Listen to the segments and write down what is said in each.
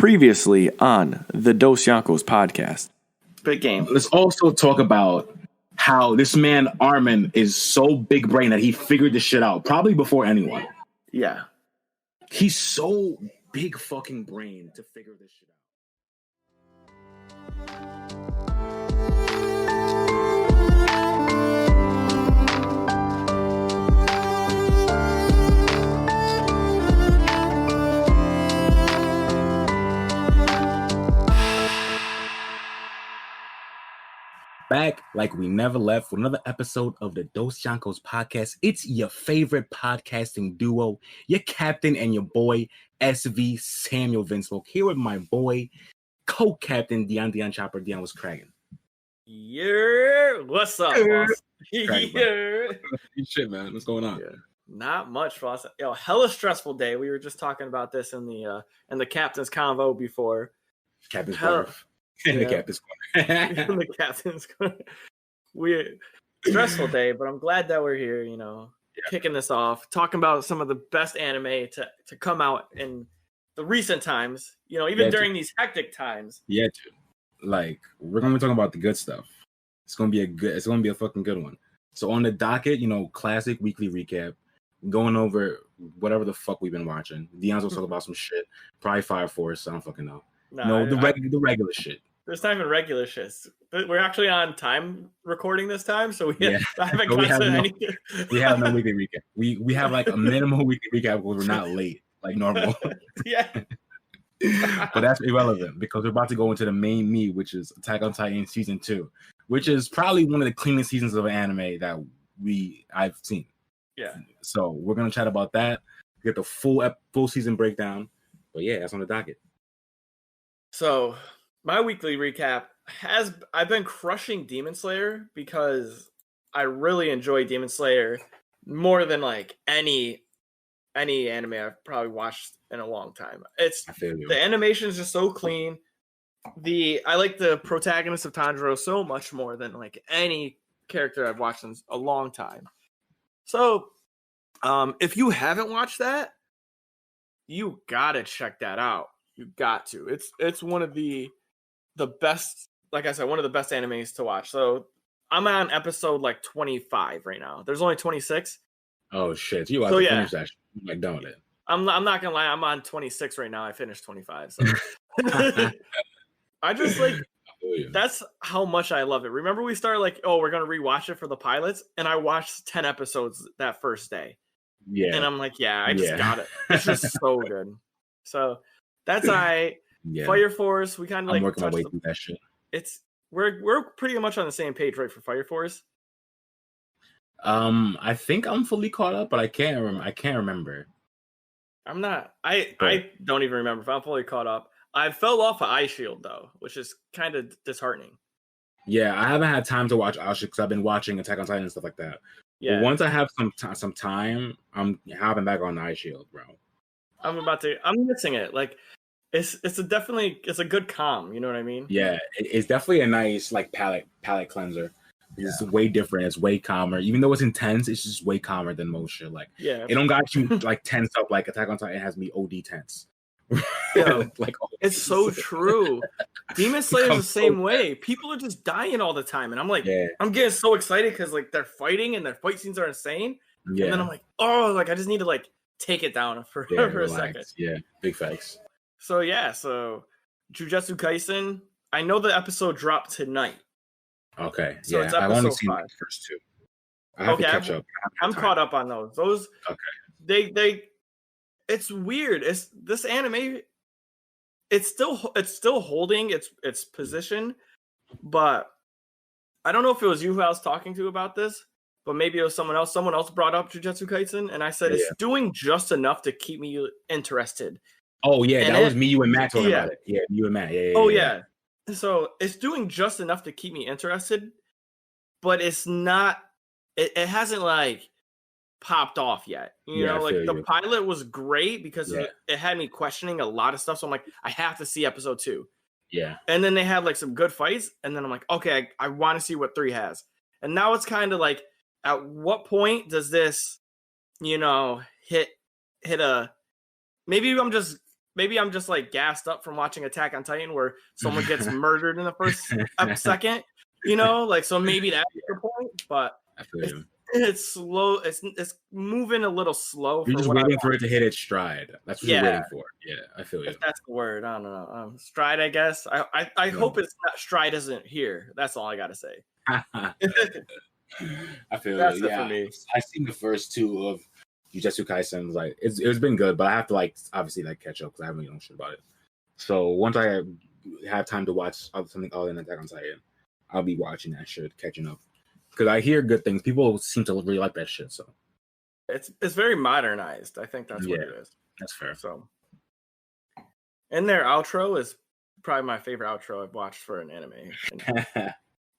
Previously on the Dosyonkos podcast. Big game. Let's also talk about how this man, Armin, is so big brain that he figured this shit out, probably before anyone. Yeah. He's so big fucking brain to figure this shit out. Back like we never left with another episode of the Dosyonkos podcast. It's your favorite podcasting duo, your captain and your boy, SV Samuel Winslow, here with my boy, co-captain Deion Chopper. Deion, was cracking. Yeah, what's up, boss? Yeah. Shit, man. What's going on? Yeah. Not much, boss. Yo, hella stressful day. We were just talking about this in the captain's convo before. Captain's Barf. In the captain's corner. In the captain's corner. Weird, stressful day, but I'm glad that we're here, kicking this off, talking about some of the best anime to come out in the recent times, even during these hectic times. Yeah, dude. Like, we're going to be talking about the good stuff. It's going to be a fucking good one. So on the docket, classic weekly recap, going over whatever the fuck we've been watching. Deion's gonna talk about some shit. Probably Fire Force. I don't fucking know. The regular shit. There's time in regular shits. We're actually on time recording this time, so we have no weekly recap. We have like a minimal weekly recap because we're not late like normal. Yeah. But that's irrelevant because we're about to go into the main meat, which is Attack on Titan season 2, which is probably one of the cleanest seasons of anime that I've seen. Yeah. So we're gonna chat about that. Get the full season breakdown. But yeah, that's on the docket. So my weekly recap I've been crushing Demon Slayer because I really enjoy Demon Slayer more than like any anime I've probably watched in a long time. The animation is just so clean. I like the protagonist of Tanjiro so much more than like any character I've watched in a long time. So, if you haven't watched that, you gotta check that out. You got to. It's one of the best, like I said, one of the best animes to watch. So I'm on episode like 25 right now. There's only 26. Oh shit! You have to finish that shit. Like done with it. I'm not gonna lie. I'm on 26 right now. I finished 25. So I just like. That's how much I love it. Remember we started like, we're going to rewatch it for the pilots. And I watched 10 episodes that first day. Yeah. And I'm like, I just got it. It's just so good. So that's Fire Force. We kind of like I'm working my way through that shit. We're pretty much on the same page, right? For Fire Force. I think I'm fully caught up, but I can't remember. I'm not. I don't even remember if I'm fully caught up. I fell off of Eye Shield though, which is kind of disheartening. Yeah, I haven't had time to watch Eye Shield because I've been watching Attack on Titan and stuff like that. Yeah. But once I have some time, I'm hopping back on Eye Shield, bro. I'm missing it. Like, it's a good calm. You know what I mean? Yeah, it's definitely a nice like palate cleanser. It's way different. It's way calmer. Even though it's intense, it's just way calmer than most shit. Like, it don't got you like tense up like Attack on Titan has me OD tense. Like it's so true. Demon Slayer is the same way. People are just dying all the time, and I'm like, I'm getting so excited because like they're fighting and their fight scenes are insane. Yeah. And then I'm like, I just need to like take it down for a second. Yeah, big facts. So Jujutsu Kaisen. I know the episode dropped tonight. Okay. So it's episode I've only seen 5. The first 2. I have to catch up. I'm caught up on those. Okay. They. It's weird. It's this anime. It's still holding its position, but I don't know if it was you who I was talking to about this, but maybe it was someone else. Someone else brought up Jujutsu Kaisen, and I said it's doing just enough to keep me interested. Oh yeah, and that was me, you, and Matt talking about it. Yeah, you and Matt. Yeah. So it's doing just enough to keep me interested, but it's not. It hasn't like popped off yet. The pilot was great because it had me questioning a lot of stuff. So I'm like, I have to see episode 2. Yeah. And then they had like some good fights. And then I'm like, okay, I want to see what 3 has. And now it's kind of like, at what point does this, hit a, maybe I'm just maybe I'm just like gassed up from watching Attack on Titan, where someone gets murdered in the first second. Like so maybe that's the point, but I feel you. it's slow. It's moving a little slow. You're just waiting for it to hit its stride. That's what you're waiting for. Yeah, I feel you. If that's the word, I don't know. Stride, I guess. I hope it's not stride isn't here. That's all I gotta say. I feel That's you. it for me. I've seen the first two of Jujutsu Kaisen. Like it's been good, but I have to like obviously like catch up because I haven't really known shit about it. So once I have time to watch something other than Attack on Titan, I'll be watching that shit, catching up. Because I hear good things. People seem to really like that shit. So it's very modernized. I think that's what it is. That's fair. So, and their outro is probably my favorite outro I've watched for an anime.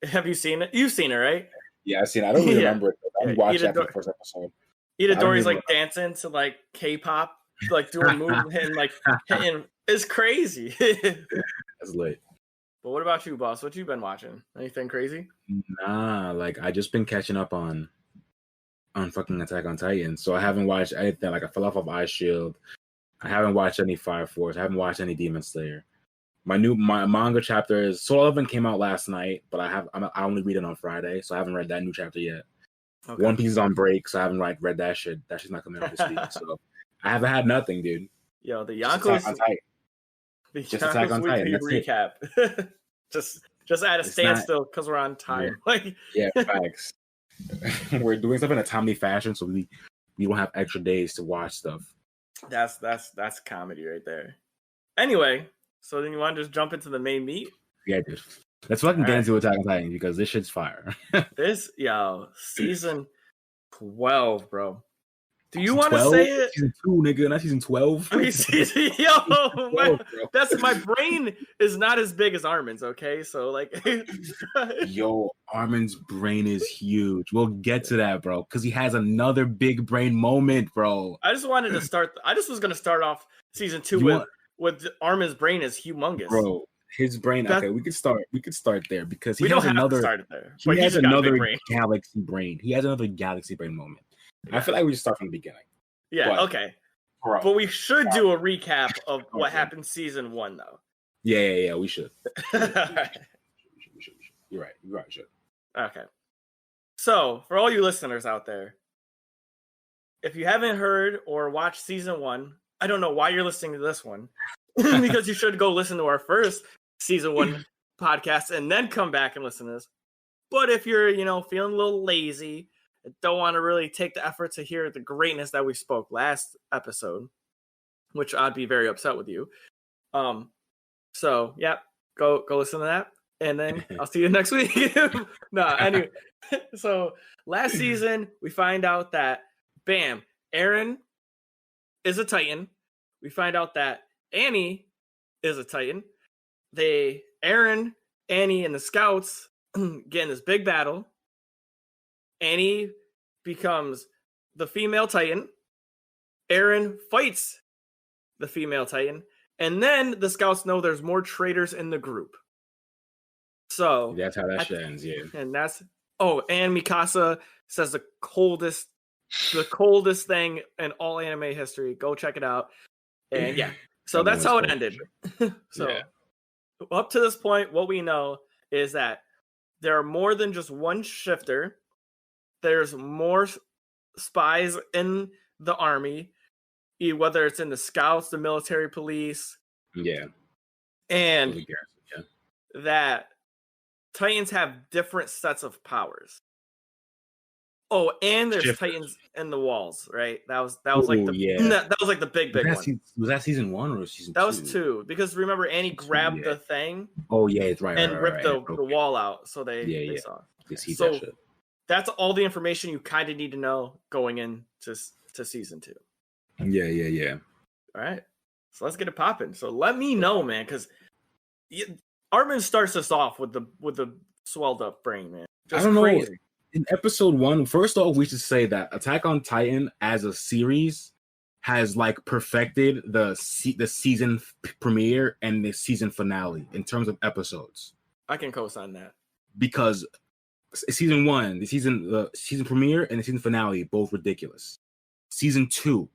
Have you seen it? You've seen it, right? Yeah, I've seen it. I don't really remember it. I watched after the first episode. Itadori's like dancing to like K-pop, like doing moves and like hitting. It's crazy. That's lit. But what about you, boss? What you been watching? Anything crazy? Nah, like I just been catching up on fucking Attack on Titan. So I haven't watched anything. Like I fell off of Ice Shield. I haven't watched any Fire Force. I haven't watched any Demon Slayer. My manga chapter is Soul 11 came out last night, but I only read it on Friday, so I haven't read that new chapter yet. Okay. One Piece is on break, so I haven't read that shit. That shit's not coming out this week. So I haven't had nothing, dude. Yo, the Yonkos. Just Attack on Titan. That's recap. just at a standstill because we're on time. Yeah, facts. We're doing stuff in a timely fashion, so we don't have extra days to watch stuff. That's comedy right there. Anyway, so then you want to just jump into the main meat? Yeah, dude. Let's fucking get into Attack on Titan because this shit's fire. Season 12, bro. Do you want to say it? Season 2, nigga, not season 12. I mean, that's my brain is not as big as Armin's, okay? So like yo, Armin's brain is huge. We'll get to that, bro, because he has another big brain moment, bro. I just was gonna start off season 2 with Armin's brain is humongous. Bro, his brain, okay, we could start there because he has another galaxy brain. He has another galaxy brain moment. I feel like we should start from the beginning. Yeah, okay. Bro, but we should do a recap of what happened season 1, though. Yeah, we should. We should. You're right. You should. Okay. So, for all you listeners out there, if you haven't heard or watched season 1, I don't know why you're listening to this one, because you should go listen to our first season 1 podcast and then come back and listen to this. But if you're, feeling a little lazy, don't want to really take the effort to hear the greatness that we spoke last episode, which I'd be very upset with you. So yeah, go listen to that, and then I'll see you next week. Anyway. So last season we find out that Eren is a Titan. We find out that Annie is a Titan. Eren, Annie, and the scouts get in this big battle. Annie becomes the female Titan. Eren fights the female Titan. And then the scouts know there's more traitors in the group. So that's how that shit ends, yeah. And and Mikasa says the coldest thing in all anime history. Go check it out. And yeah. So that's how it ended. Up to this point, what we know is that there are more than just one shifter. There's more spies in the army, whether it's in the scouts, the military police. Yeah. And that Titans have different sets of powers. Oh, and there's Titans in the walls, right? That was like the big one. Was that season 1 or season 2? That was 2, because remember Annie grabbed the thing. Oh yeah, it's right. And ripped the wall out, so they saw. So that's all the information you kind of need to know going into season 2. Yeah. All right, so let's get it popping. So let me know, man, because Armin starts us off with the swelled up brain, man. Just I don't crazy. know. In episode 1, first off, we should say that Attack on Titan as a series has like perfected the season premiere and the season finale in terms of episodes. I can co-sign that, because season 1, the season premiere and the season finale, both ridiculous. Season 2,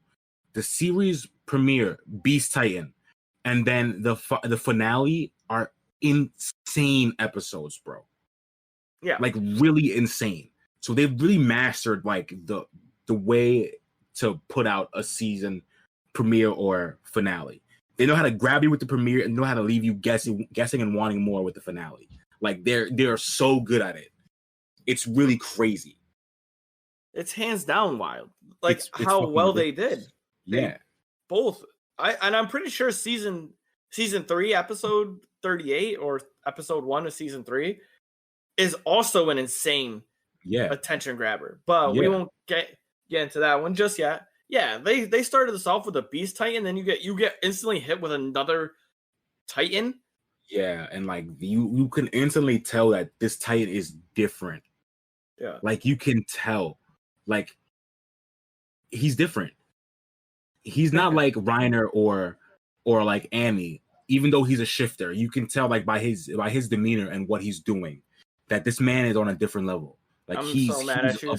the series premiere, Beast Titan, and then the finale are insane episodes, bro. Yeah, like really insane. So they've really mastered like the way to put out a season premiere or finale. They know how to grab you with the premiere and know how to leave you guessing and wanting more with the finale. Like they're so good at it. It's really crazy. It's hands down wild. Like It's how well they did. Yeah. Both. I'm pretty sure season 3, episode 38, or episode 1 of season 3 is also an insane attention grabber. But we won't get into that one just yet. Yeah, they started this off with a Beast Titan, then you get instantly hit with another Titan. Yeah, and like you can instantly tell that this Titan is different. Yeah. Like you can tell. Like he's different. He's not like Reiner or like Annie, even though he's a shifter. You can tell like by his demeanor and what he's doing that this man is on a different level. Like he's so mad at you.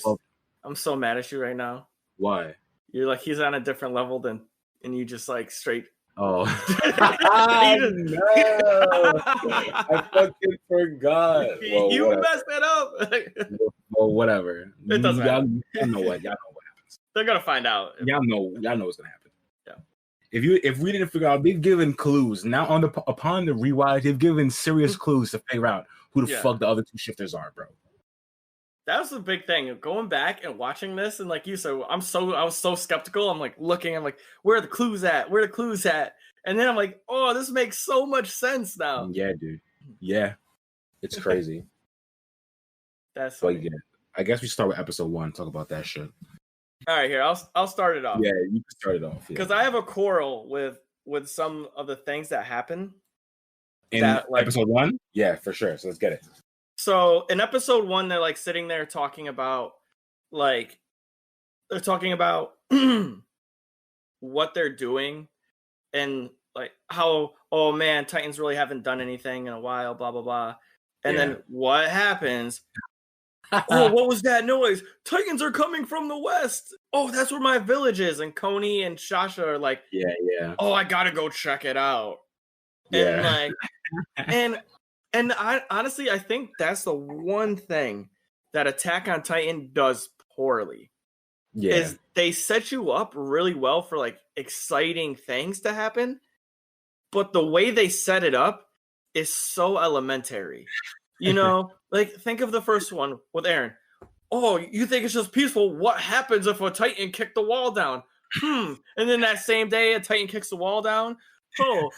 I'm so mad at you right now. Why? You're like he's on a different level and you just like straight. Oh no! I fucking forgot. Well, you messed that up. Well, whatever. It doesn't matter. Y'all know what happens. They're gonna find out. Y'all know what's gonna happen. Yeah. If we didn't figure out, they've given clues. Now upon the rewatch, they've given serious clues to figure out who the fuck the other two shifters are, bro. That was the big thing. Going back and watching this, and like you said, I was so skeptical. I'm like looking, I'm like, where are the clues at? Where are the clues at? And then I'm like, oh, this makes so much sense now. Yeah, dude. Yeah. It's crazy. That's funny. Yeah. I guess we start with episode 1, talk about that shit. All right, here, I'll start it off. Yeah, you can start it off. Because I have a quarrel with some of the things that happen. In episode 1? Yeah, for sure. So let's get it. So in episode 1, they're like sitting there talking about what they're doing and like how, oh man, Titans really haven't done anything in a while, blah blah blah. And then what happens? Oh, what was that noise? Titans are coming from the west. Oh, that's where my village is. And Coney and Shasha are like, yeah. Oh, I gotta go check it out. Yeah. And like, and I honestly, I think that's the one thing that Attack on Titan does poorly. Yeah. Is they set you up really well for like exciting things to happen, but the way they set it up is so elementary. You know, like think of the first one with Eren. Oh, you think it's just peaceful? What happens if a Titan kicked the wall down? And then that same day a Titan kicks the wall down. Oh,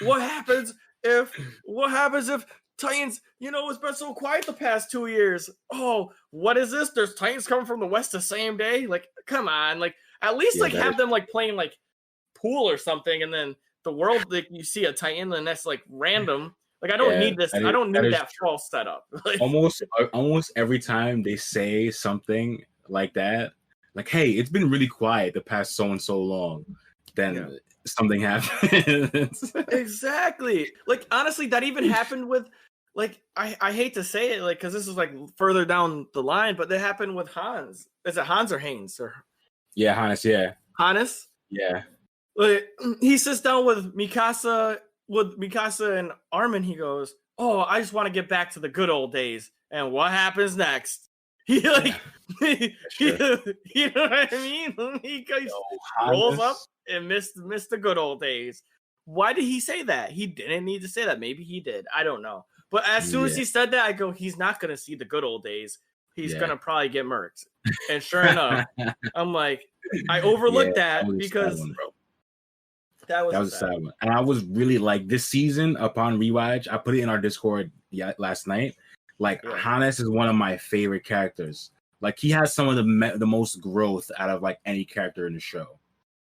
what happens if Titans, it's been so quiet the past 2 years. Oh, what is this? There's Titans coming from the west the same day? Like, come on. Like, at least have them like playing like pool or something, and then the world, like you see a Titan and that's like random. Like, I don't need this. I don't need that false setup. Like, almost every time they say something like that, like, hey, it's been really quiet the past so and so long, then something happens. Exactly. Like, honestly, that even happened with, like, I hate to say it, like, because this is like further down the line, but that happened with Hans. Is it Hans or Haynes? Yeah, Hannes. Yeah. Hannes? Yeah. Like, he sits down with Mikasa and Armin. He goes, "Oh, I just want to get back to the good old days." And what happens next? He like, you know what I mean? He rolls up and missed the good old days. Why did he say that? He didn't need to say that. Maybe he did. I don't know. But as soon as he said that, I go, he's not going to see the good old days. He's going to probably get murked. And sure enough, I'm like, I overlooked that because that was a sad one. And I was really like, this season, upon rewatch, I put it in our Discord last night. Like, Hannes is one of my favorite characters. Like, he has some of the most growth out of like any character in the show.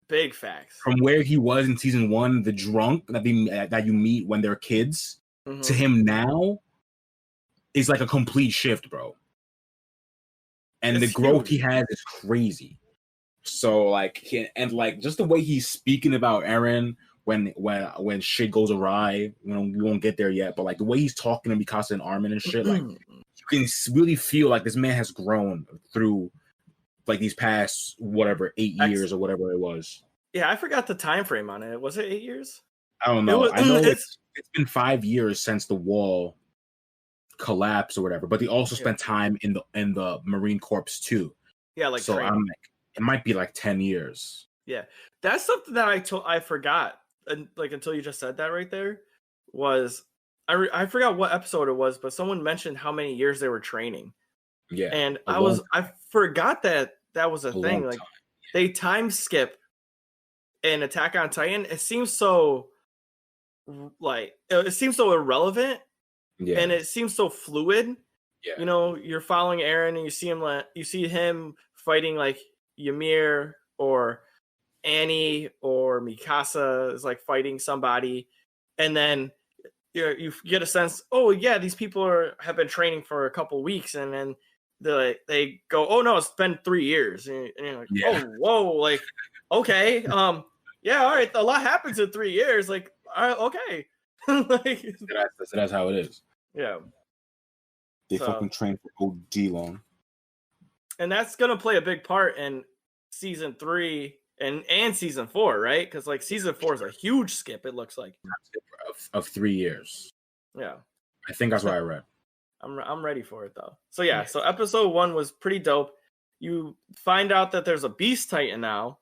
Big facts. From where he was in season 1, the drunk that you meet when they're kids, to him now is like a complete shift, bro. And the growth he has is crazy. So like, just the way he's speaking about Eren when shit goes awry, we won't get there yet, but like the way he's talking to Mikasa and Armin and shit, like you can really feel like this man has grown through like these past 8 years or whatever it was. Yeah, I forgot the time frame on it. Was it 8 years? I don't know. I know it's it's been 5 years since the wall collapsed or whatever, but they also spent time in the Marine Corps too. Yeah, like so training. I'm like, it might be like 10 years. Yeah, that's something that I forgot, and like until you just said that right there, was I forgot what episode it was, but someone mentioned how many years they were training. Yeah, and I forgot that was a thing. Like they time skip in Attack on Titan. It seems so irrelevant, and it seems so fluid. Yeah, you know, you're following Eren, and you see him fighting like Ymir or Annie or Mikasa is like fighting somebody, and then you get a sense, oh yeah, these people have been training for a couple weeks, and then they go, oh no, it's been 3 years, and you're like, oh whoa, like okay, yeah, all right, a lot happens in 3 years, like okay, like that's how it is. Yeah, they fucking train for OD long, and that's gonna play a big part in season 3 and season 4, right? Because like season 4 is a huge skip. It looks like of 3 years. Yeah, I think that's what I read. I'm ready for it though. So yeah, so episode 1 was pretty dope. You find out that there's a Beast Titan now,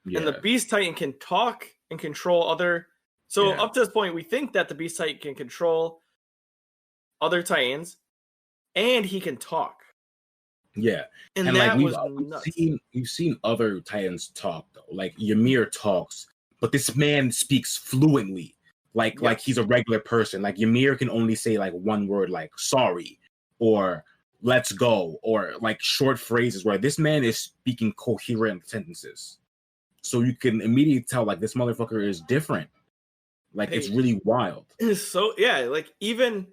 and the Beast Titan can talk and control other. So up to this point, we think that the Beast Titan can control other Titans, and he can talk. Yeah, and that was nuts. We've seen other Titans talk though. Like Ymir talks, but this man speaks fluently. Like he's a regular person. Like Ymir can only say like one word, like sorry or let's go, or like short phrases, where this man is speaking coherent sentences. So you can immediately tell like this motherfucker is different. Like it's really wild. So yeah, like even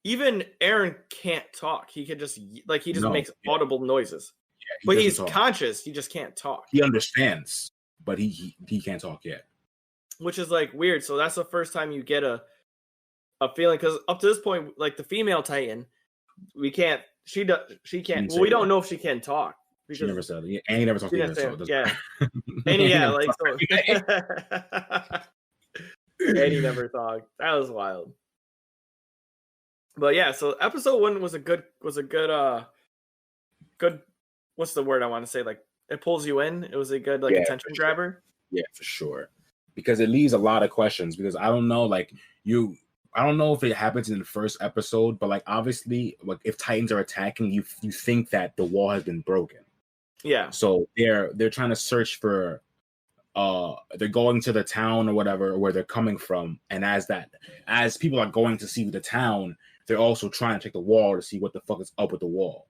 Eren can't talk. He can just makes audible noises. Yeah, but he's conscious. He just can't talk. He understands, but he can't talk yet. Which is like weird. So that's the first time you get a feeling, because up to this point, like the female Titan, we can't. She can't. Well, we don't know if she can talk. She never said it. Yeah, Annie never talked to her. So yeah, Annie, yeah, like so. Annie never talked. That was wild. But yeah, so episode 1 was a good what's the word I want to say? Like it pulls you in. It was a good attention grabber. Yeah, for sure. Because it leaves a lot of questions. Because I don't know, I don't know if it happens in the first episode, but like obviously, like if Titans are attacking, you think that the wall has been broken. Yeah. So they're trying to search for. They're going to the town or whatever where they're coming from, and as people are going to see the town, they're also trying to check the wall to see what the fuck is up with the wall.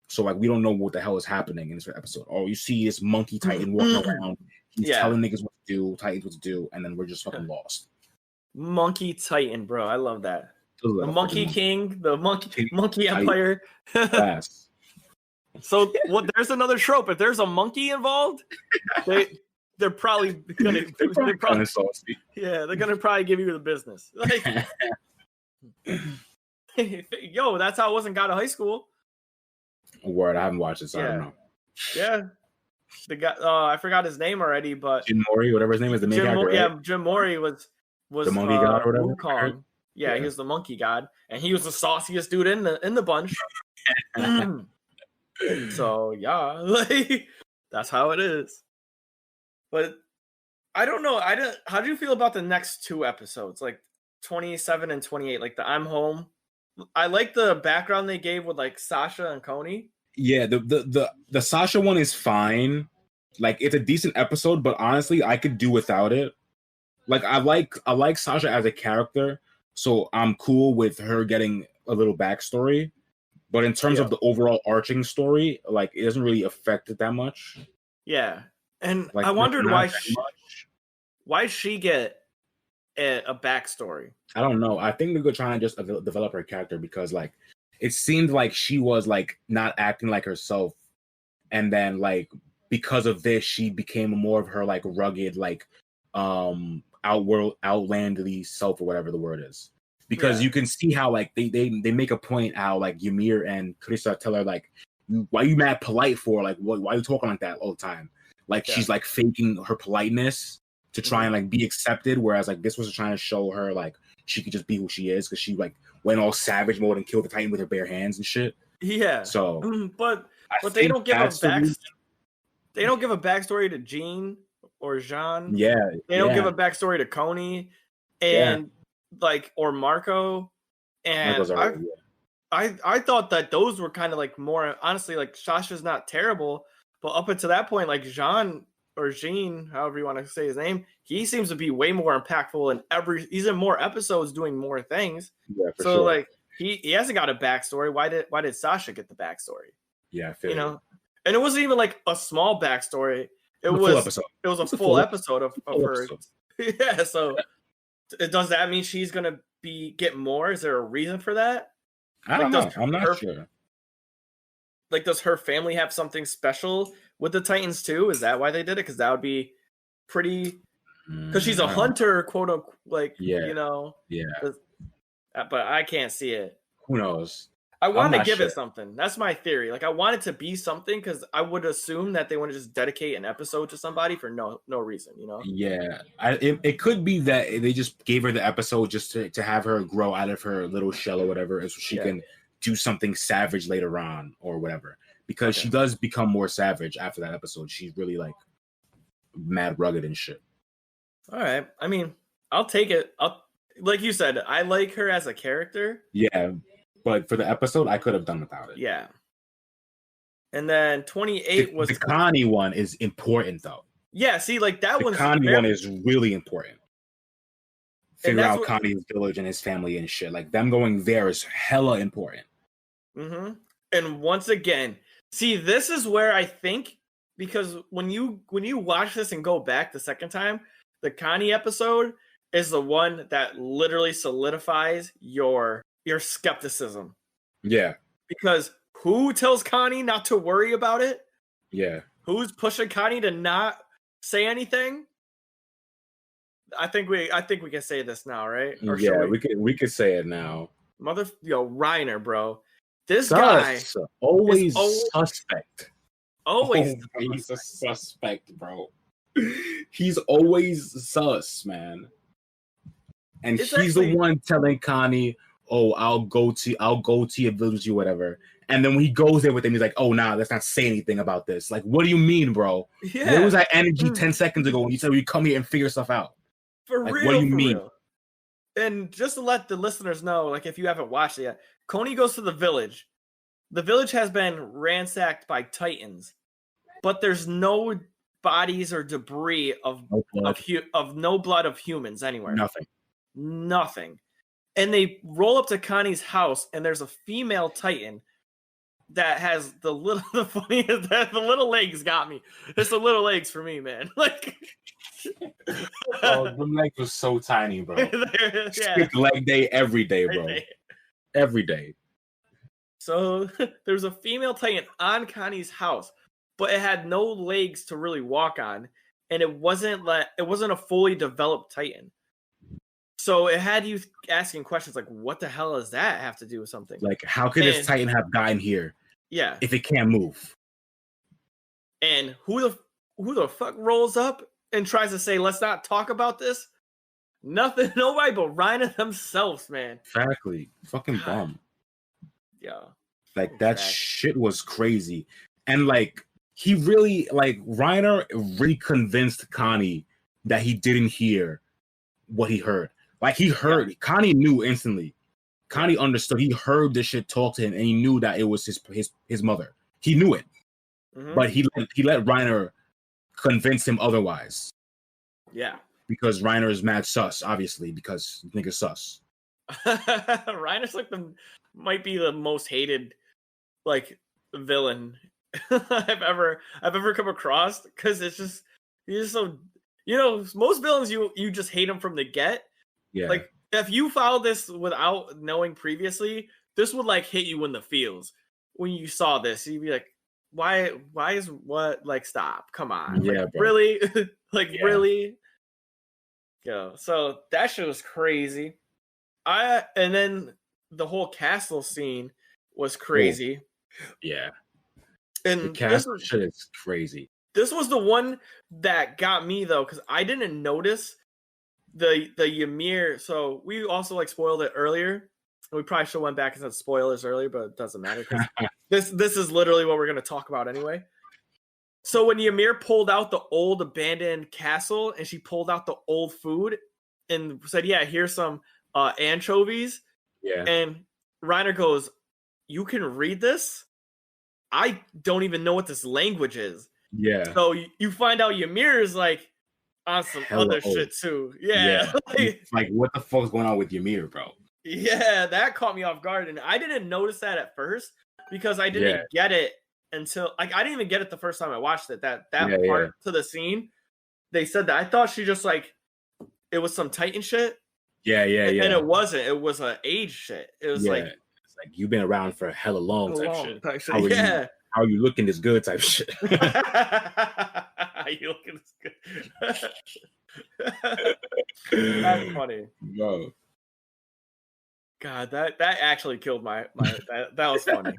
So like we don't know what the hell is happening in this episode. Oh, you see this monkey Titan walking around. He's telling niggas what to do, Titans what to do, and then we're just fucking lost. Monkey Titan, bro. I love that. The Monkey King, the Monkey Empire. So there's another trope. If there's a monkey involved, they're probably gonna they're probably saucy. Yeah, they're gonna probably give you the business. Like, yo, that's how it was in God of High School. Word, I haven't watched it, so I don't know. Yeah. The guy, I forgot his name already, but Jim Mori, whatever his name is, the main character. Yeah, Jim Mori was the monkey god or whatever. Wukong. Yeah, he was the monkey god, and he was the sauciest dude in the bunch. So yeah, like that's how it is. But I don't know. How do you feel about the next 2 episodes, like 27 and 28, like the I'm Home? I like the background they gave with like Sasha and Coney. Yeah, the Sasha one is fine. Like it's a decent episode, but honestly, I could do without it. Like I like Sasha as a character, so I'm cool with her getting a little backstory. But in terms of the overall arching story, like it doesn't really affect it that much. Yeah, and like, I wondered why she get a backstory. I don't know. I think they're trying to just develop her character, because like it seemed like she was like not acting like herself, and then like because of this, she became more of her like rugged, like outlandly self, or whatever the word is. Because you can see how like they make a point how like Ymir and Krista tell her like, why you mad polite for? Like why are you talking like that all the time? Like she's like faking her politeness to try and like be accepted, whereas like this was trying to show her like she could just be who she is because she like went all savage mode and killed the Titan with her bare hands and shit. Yeah. So, but they don't give a they don't give a backstory to Jean or Jean. Yeah. They don't give a backstory to Coney and like or Marco. And I thought that those were kind of like more honestly, like Sasha's not terrible, but up until that point, like Jean or Jean, however you want to say his name, he seems to be way more impactful in he's in more episodes doing more things. Yeah, for so sure. like he hasn't got a backstory. Why did Sasha get the backstory? Yeah, I feel you know, and it wasn't even like a small backstory. It was a full episode of her. Yeah, so does that mean she's gonna get more? Is there a reason for that? I don't know. I'm not sure. Like, does her family have something special with the Titans too? Is that why they did it? Because that would be pretty. Because she's a hunter, quote unquote. Like, you know. Yeah. But I can't see it. Who knows? I want to give it something. That's my theory. Like, I want it to be something because I would assume that they want to just dedicate an episode to somebody for no reason, you know? Yeah. It could be that they just gave her the episode just to have her grow out of her little shell or whatever, so she can do something savage later on or whatever. Because she does become more savage after that episode. She's really, like, mad rugged and shit. All right. I mean, I'll take it. Like you said, I like her as a character. Yeah. But for the episode, I could have done without it. Yeah. And then 28 was... The Connie one is important, though. Yeah, see, like, that one's... The Connie one is really important. Figure out Connie's village and his family and shit. Like, them going there is hella important. Mm-hmm. And once again, see, this is where I think... Because when you watch this and go back the second time, the Connie episode is the one that literally solidifies your skepticism. Yeah. Because who tells Connie not to worry about it? Yeah. Who's pushing Connie to not say anything? I think we can say this now, right? Or we could say it now. Reiner, bro. This guy always is suspect. Always he's a suspect, bro. He's always sus, man. And he's the one telling Connie, "Oh, I'll go to your village or whatever." And then when he goes there with him, he's like, "Oh, nah, let's not say anything about this." Like, what do you mean, bro? Yeah. Where was that energy 10 seconds ago when you said we come here and figure stuff out? For like, real. What do you mean? Real. And just to let the listeners know, like, if you haven't watched it yet, Coney goes to the village. The village has been ransacked by Titans, but there's no bodies or debris of no blood of humans anywhere. Nothing. And they roll up to Connie's house, and there's a female Titan that has the funniest that the little legs got me. It's the little legs for me, man. Like, the leg was so tiny, bro. Skip leg day every day, bro. Every day. So there's a female Titan on Connie's house, but it had no legs to really walk on, and it wasn't a fully developed Titan. So it had you asking questions like, what the hell does that have to do with something? Like, how could this Titan have gotten here? Yeah. If it can't move. And who the fuck rolls up and tries to say, let's not talk about this? Nothing, nobody but Reiner themselves, man. Exactly. Fucking bum. Yeah. Like, that shit was crazy. And, like, he really, like, Reiner really convinced Connie that he didn't hear what he heard. Like, he heard, Connie knew instantly. Connie understood. He heard this shit talk to him, and he knew that it was his mother. He knew it. Mm-hmm. But he let Reiner convince him otherwise. Yeah. Because Reiner is mad sus, obviously, because nigga's sus. Reiner's like might be the most hated like villain I've ever come across, because he's just so, you know, most villains you just hate them from the get. Yeah. Like, if you follow this without knowing previously, this would like hit you in the feels. When you saw this, you'd be like, why is what, like, stop, come on. Yeah, like, bro. Really? Like, really? Yo, so that shit was crazy. And then the whole castle scene was crazy. Yeah. And the castle shit is crazy. This was the one that got me though, because I didn't notice the Ymir. So we also like spoiled it earlier. We probably should have went back and said spoilers earlier, but it doesn't matter because this is literally what we're gonna talk about anyway. So when Ymir pulled out the old abandoned castle and she pulled out the old food and said, "Yeah, here's some anchovies," and Reiner goes, "You can read this? I don't even know what this language is." Yeah. So you find out Ymir is like on some Hella other old. shit too. Yeah. Like what the fuck's going on with Ymir, bro? Yeah, that caught me off guard, and I didn't notice that at first because I didn't get it until I didn't even get it the first time I watched it. That part to the scene, they said that I thought she just like it was some Titan shit. Yeah. And it wasn't. It was a age shit. It was like it's like you've been around for hella long type shit. How are you looking this good type shit? How you looking this good? That's funny. Bro. God, that actually killed my that was funny.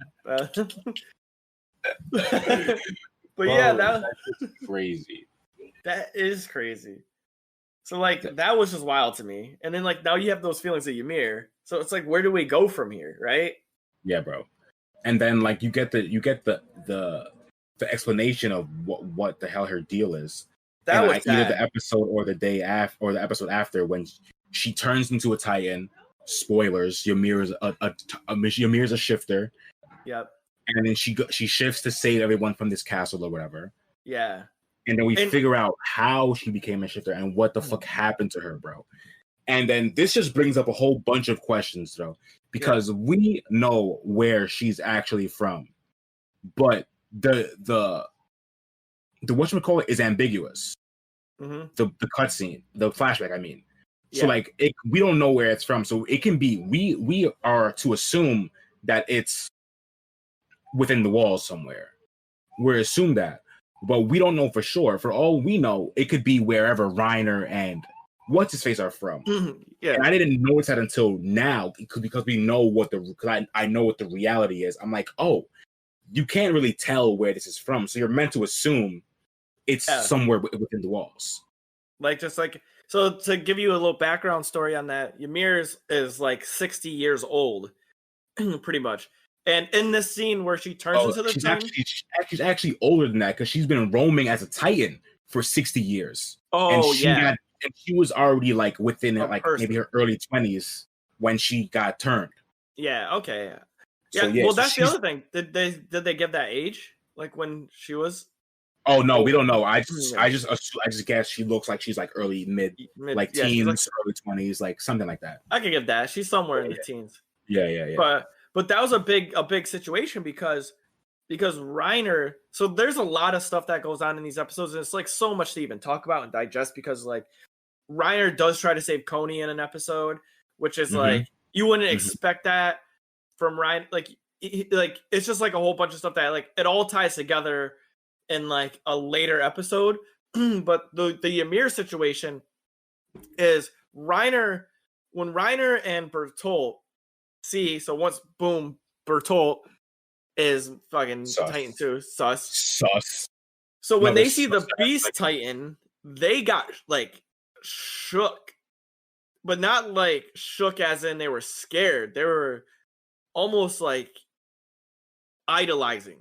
But yeah, that's crazy. That is crazy. So like that was just wild to me. And then like now you have those feelings of Ymir. So it's like where do we go from here, right? Yeah, bro. And then like you get the explanation of what the hell her deal is. That and was either the episode or the day after or the episode after when she turns into a Titan. Spoilers: Ymir is Ymir's a shifter. Yep. And then she shifts to save everyone from this castle or whatever. Yeah. And then we figure out how she became a shifter and what the fuck happened to her, bro. And then this just brings up a whole bunch of questions, though, because we know where she's actually from, but the whatchamacallit is ambiguous. Mm-hmm. The cutscene, the flashback, I mean. So like we don't know where it's from. So it can be we are to assume that it's within the walls somewhere. We're assumed that, but we don't know for sure. For all we know, it could be wherever Reiner and what's his face are from. Mm-hmm. Yeah, and I didn't notice that until now because we know I know what the reality is. I'm like, oh, you can't really tell where this is from, so you're meant to assume it's somewhere within the walls. Like just like. So to give you a little background story on that, Ymir is like 60 years old, pretty much. And in this scene where she turns into the Titan, she's actually older than that because she's been roaming as a Titan for 60 years. Oh, and she was already like within maybe her early 20s when she got turned. Yeah. Okay. Yeah. So, well, that's the other thing. Did they give that age? Like when she was? Oh no, we don't know. I just guess she looks like she's like early mid like teens, like, early 20s, like something like that. I could give that. She's somewhere in the teens. Yeah. But that was a big situation because Reiner. So there's a lot of stuff that goes on in these episodes, and it's like so much to even talk about and digest because like Reiner does try to save Coney in an episode, which is like you wouldn't expect that from Reiner. Like it's just like a whole bunch of stuff that like it all ties together in like a later episode. But the Ymir situation is Reiner when Reiner and Bertolt see, so once boom, Bertolt is fucking Titan 2, sus. So when they see the Beast Titan, they got like shook. But not like shook as in they were scared. They were almost like idolizing.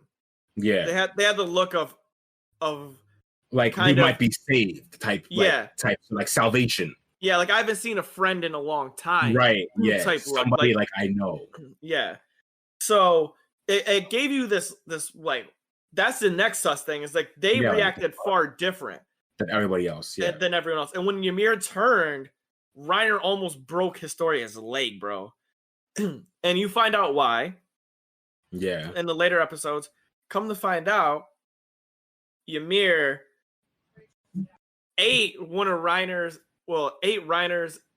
Yeah. They had the look of like we might be saved type like salvation. Yeah, like I haven't seen a friend in a long time. Right. Yeah. Type somebody like I know. Yeah. So it gave you this like that's the next sus thing is like they reacted far different than everybody else. Yeah. Than everyone else. And when Ymir turned, Reiner almost broke Historia's leg, bro. And you find out why. Yeah. In the later episodes, come to find out, Ymir ate Reiner's,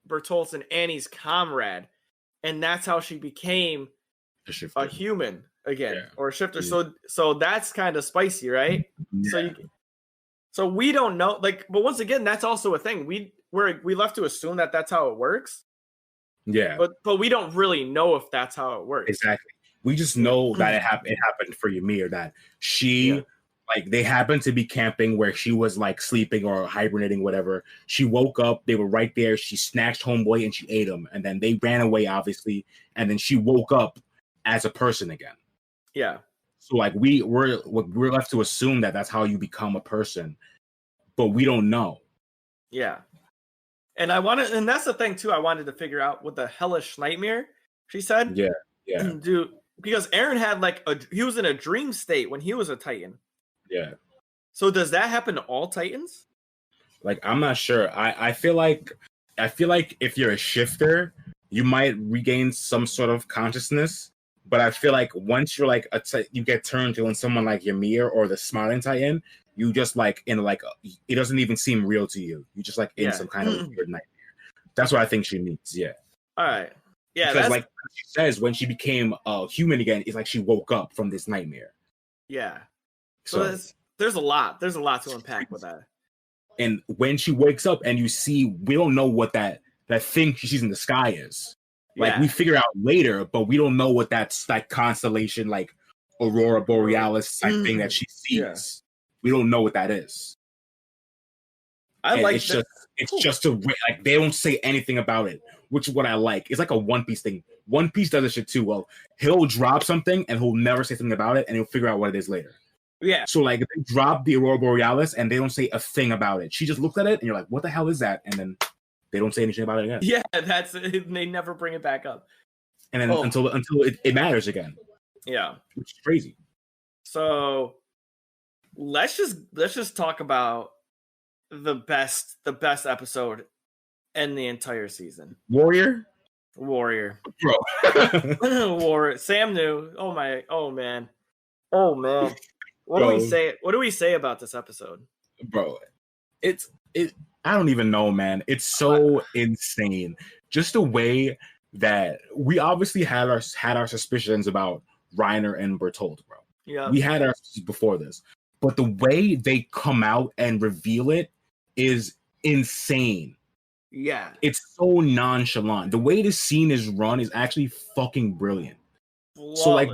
Bertolt's, and Annie's comrade, and that's how she became a human again, or a shifter. Yeah. So that's kind of spicy, right? Yeah. So we don't know, like, but once again, that's also a thing. We left to assume that that's how it works. Yeah, but we don't really know if that's how it works. Exactly. We just know that it happened for Ymir, that she Like they happened to be camping where she was like sleeping or hibernating, whatever. She woke up, they were right there. She snatched homeboy and she ate him, and then they ran away, obviously. And then she woke up as a person again. Yeah. So like we're left to assume that that's how you become a person, but we don't know. Yeah. And that's the thing too. I wanted to figure out what the hellish nightmare she said. Yeah. Dude, because Aaron had he was in a dream state when he was a Titan. Yeah. So does that happen to all Titans? Like I'm not sure. I feel like if you're a shifter, you might regain some sort of consciousness. But I feel like once you're like you get turned to someone like Ymir or the Smiling Titan, you just like in like it doesn't even seem real to you. You just like in some kind of weird nightmare. That's what I think she means. Yeah. All right. Yeah. Because like she says, when she became human again, it's like she woke up from this nightmare. Yeah. So there's a lot. There's a lot to unpack with that. And when she wakes up and you see, we don't know what that thing she's in the sky is. Like we figure out later, but we don't know what that constellation, like Aurora Borealis type thing that she sees. Yeah. We don't know what that is. It's just like they don't say anything about it, which is what I like. It's like a One Piece thing. One Piece does this shit too. Well, he'll drop something and he'll never say something about it, and he'll figure out what it is later. Yeah. So like they drop the Aurora Borealis and they don't say a thing about it. She just looks at it and you're like, what the hell is that? And then they don't say anything about it again. Yeah, that's it. They never bring it back up. And then until it matters again. Yeah. Which is crazy. So let's just talk about the best episode in the entire season. Warrior. Bro. Warrior. Sam knew. Oh man. What do we say about this episode? Bro, I don't even know, man. It's so insane. Just the way that we obviously had our suspicions about Reiner and Bertolt, bro. Yeah. We had our suspicions before this. But the way they come out and reveal it is insane. Yeah. It's so nonchalant. The way this scene is run is actually fucking brilliant. Flawless. So like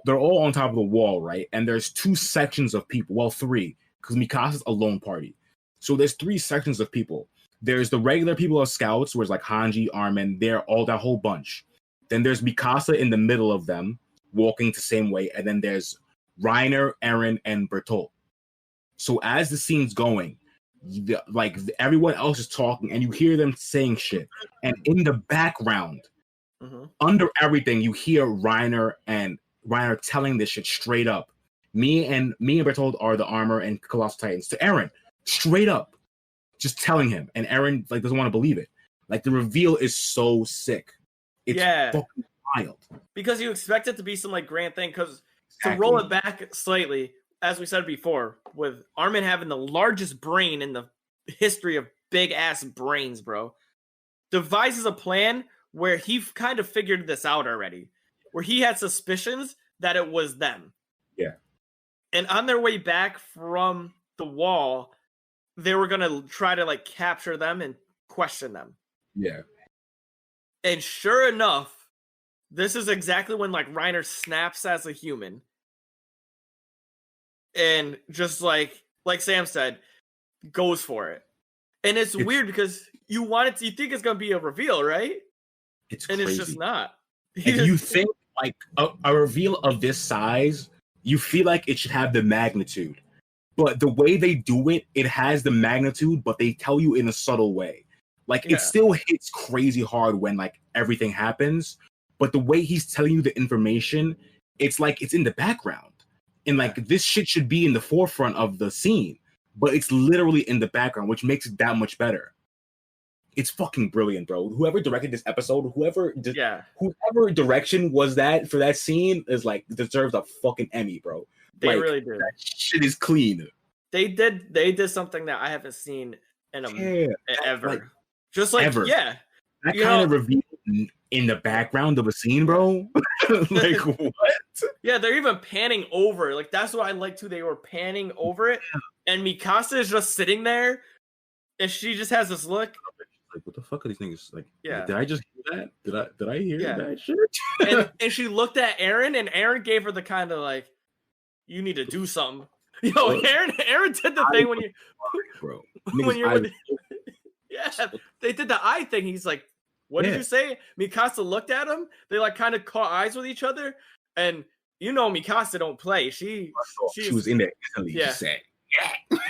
they're all on top of the wall, right? And there's two sections of people. Well, three, because Mikasa's a lone party. So there's three sections of people. There's the regular people of scouts, where it's like Hanji, Armin, they're all that whole bunch. Then there's Mikasa in the middle of them, walking the same way, and then there's Reiner, Eren, and Bertolt. So as the scene's going, like everyone else is talking, and you hear them saying shit. And in the background, under everything, you hear Reiner telling this shit straight up. Me and Bertolt are the armor and colossal titans to Eren, straight up, just telling him, and Eren like doesn't want to believe it. Like the reveal is so sick. It's fucking wild. Because you expect it to be some like grand thing. Because to roll it back slightly, as we said before, with Armin having the largest brain in the history of big ass brains, bro, devises a plan where he kind of figured this out already, where he had suspicions that it was them. Yeah. And on their way back from the wall, they were going to try to like capture them and question them. Yeah. And sure enough, this is exactly when like Reiner snaps as a human. And just like Sam said, goes for it. And it's weird because you think it's going to be a reveal, right? It's crazy. And it's just not. You think like a reveal of this size, you feel like it should have the magnitude. But the way they do it, it has the magnitude, but they tell you in a subtle way. Like it still hits crazy hard when like everything happens. But the way he's telling you the information, it's like it's in the background. And like this shit should be in the forefront of the scene. But it's literally in the background, which makes it that much better. It's fucking brilliant, bro. Whoever directed this episode, whoever direction was that for that scene is like deserves a fucking Emmy, bro. They really did. That shit is clean. They did something that I haven't seen in ever. Like, just like ever. Yeah. That kind of reveal in the background of a scene, bro. Like what? Yeah, they're even panning over. Like that's what I like too. They were panning over it, and Mikasa is just sitting there, and she just has this look. Like, what the fuck are these niggas? Like, yeah. Did I just hear that? Did I hear that shit? and she looked at Eren, and Eren gave her the kind of like, you need to do something. Yo, Aaron did the thing when you, bro. when you're with, yeah, they did the eye thing. He's like, what did you say? Mikasa looked at him. They like kind of caught eyes with each other, and you know Mikasa don't play. She was in there instantly. Yeah. She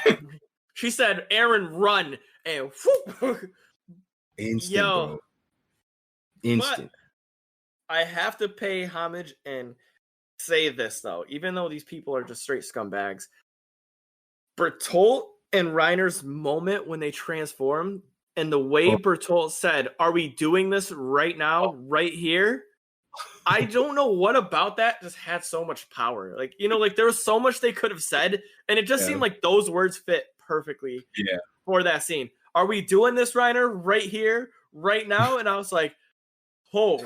said, she said, Aaron, run, and whoop. instant, bro. Instant. But I have to pay homage and say this though, even though these people are just straight scumbags, Bertolt and Reiner's moment when they transformed and the way Bertolt said, "Are we doing this right now, right here?" I don't know what about that just had so much power. Like, you know, like there was so much they could have said, and it just seemed like those words fit perfectly for that scene. Are we doing this, Reiner, right here, right now? And I was like, oh.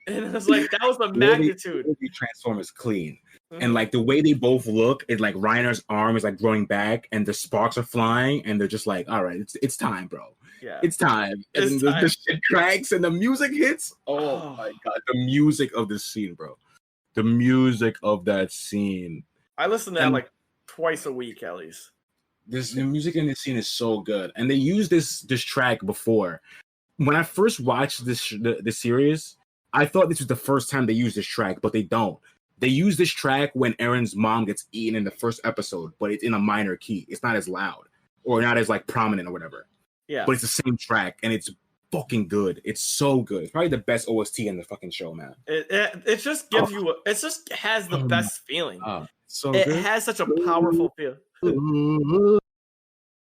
And it was like, that was the magnitude. The transform is clean. And like the way they both look is like Reiner's arm is like growing back and the sparks are flying and they're just like, all right, it's time, bro. Yeah. It's time. And the shit cracks and the music hits. Oh my God. The music of this scene, bro. The music of that scene. I listen to that like twice a week at least. The music in this scene is so good. And they used this track before. When I first watched the series, I thought this was the first time they used this track, but they don't. They use this track when Aaron's mom gets eaten in the first episode, but it's in a minor key. It's not as loud or not as like prominent or whatever. Yeah. But it's the same track and it's fucking good. It's so good. It's probably the best OST in the fucking show, man. It just gives you it just has the best feeling. So it good. has such a powerful feel.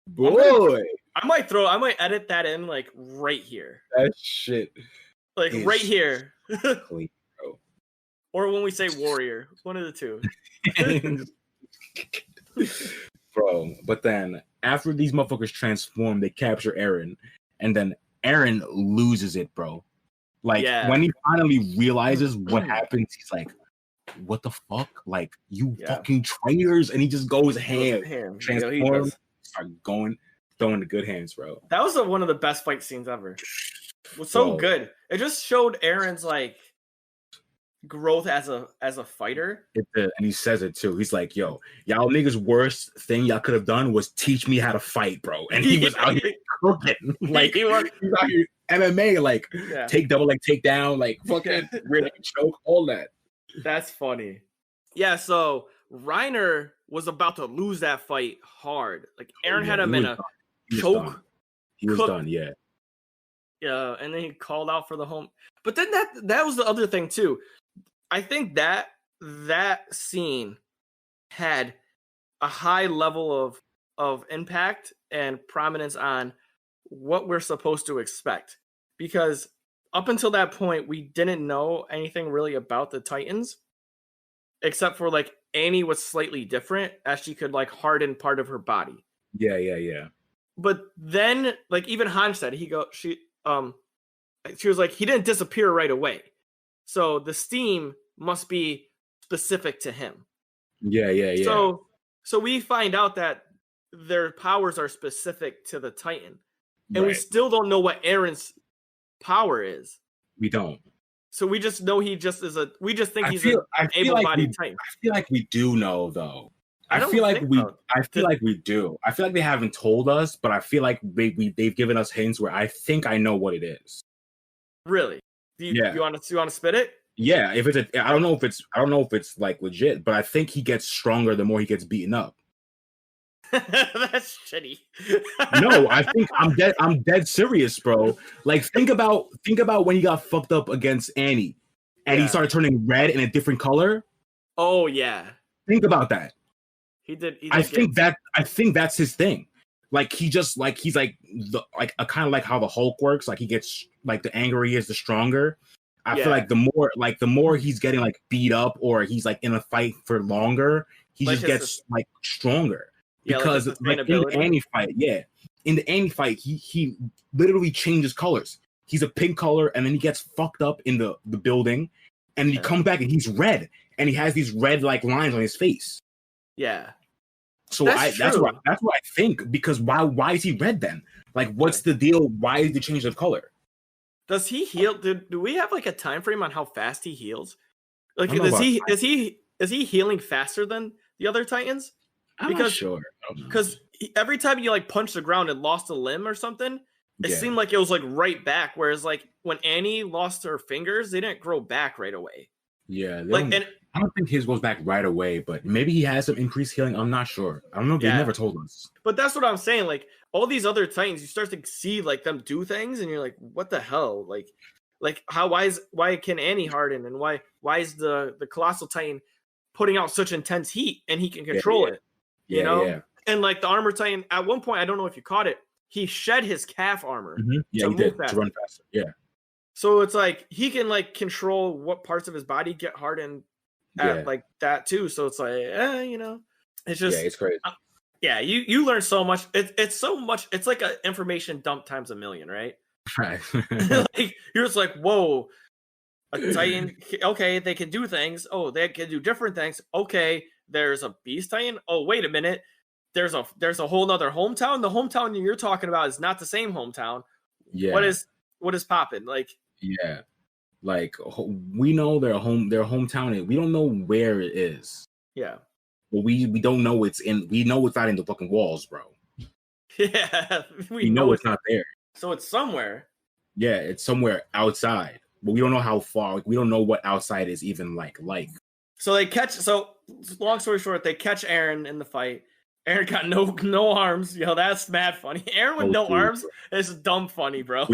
Boy. I might edit that in like right here. That shit. Like right here. Clean, bro. Or when we say warrior. One of the two. Bro, but then after these motherfuckers transform, they capture Aaron, and then Aaron loses it, bro. Like when he finally realizes what happens, he's like, what the fuck? Like, you fucking traitors, and he just goes ham. Transform, start going, throwing the good hands, bro. That was one of the best fight scenes ever. It was so good. It just showed Aaron's like growth as a fighter. And he says it too. He's like, yo, y'all niggas worst thing y'all could have done was teach me how to fight, bro. And he was out here cooking. Like he was out here MMA, like take double, like take down, like fucking rear naked choke, all that. That's funny. Yeah, so Reiner was about to lose that fight hard. Like Aaron had him in a choke. He was done, yeah. Yeah, and then he called out for the home. But then that was the other thing too. I think that scene had a high level of impact and prominence on what we're supposed to expect. Because up until that point, we didn't know anything really about the Titans, except for like Annie was slightly different as she could like harden part of her body. Yeah. But then, like even Han said, she was like, he didn't disappear right away. So the steam must be specific to him. Yeah. So we find out that their powers are specific to the Titan. And we still don't know what Aaron's power is. We don't. So we just know he just is we just think he's an able-bodied Titan. I feel like we do know though. I feel like we do. I feel like they haven't told us, but I feel like they've given us hints where I think I know what it is. Really? You want to spit it? Yeah, I don't know if it's like legit, but I think he gets stronger the more he gets beaten up. That's shitty. No, I think I'm dead serious, bro. Like think about when he got fucked up against Annie and he started turning red in a different color. Oh yeah. Think about that. He did I think that's his thing. Like he's like kind of like how the Hulk works. Like he gets like the angrier he is, the stronger. I feel like the more he's getting like beat up or he's like in a fight for longer, he just gets like stronger. Because like in the Annie fight, he literally changes colors. He's a pink color, and then he gets fucked up in the building, and he comes back and he's red, and he has these red like lines on his face. Yeah. So that's what I think. Because why is he red then? Like, what's the deal? Why is the change of color? Does he heal? Do we have like a time frame on how fast he heals? Like, is he healing faster than the other Titans? I'm not sure. Because every time you like punched the ground and lost a limb or something, it seemed like it was like right back. Whereas like when Annie lost her fingers, they didn't grow back right away. Yeah, like I don't think his goes back right away, but maybe he has some increased healing. I'm not sure. I don't know. They never told us. But that's what I'm saying. Like all these other Titans, you start to see like them do things, and you're like, what the hell? Like how? Why can Annie harden, and why is the Colossal Titan putting out such intense heat, and he can control it? You know. Yeah. And like the Armor Titan, at one point, I don't know if you caught it, he shed his calf armor. Mm-hmm. Yeah, to he did faster. to run faster. Yeah. So it's like he can like control what parts of his body get hardened at like that too. So it's like, you know, it's just it's crazy. You learn so much. It's so much. It's like an information dump times a million, right? Right. Like you're just like, whoa, a Titan. Okay, they can do things. Oh, they can do different things. Okay, there's a Beast Titan. Oh, wait a minute. There's a whole nother hometown. The hometown you're talking about is not the same hometown. Yeah. What is popping? Like, yeah, like we know their hometown. We don't know where it is. Yeah, but we don't know it's in. We know it's not in the fucking walls, bro. Yeah, we know it's not there. So it's somewhere. Yeah, it's somewhere outside, but we don't know how far. Like, we don't know what outside is even like. So they catch. So long story short, they catch Aaron in the fight. Aaron got no arms. Yo, that's mad funny. Aaron with no arms is dumb funny, bro.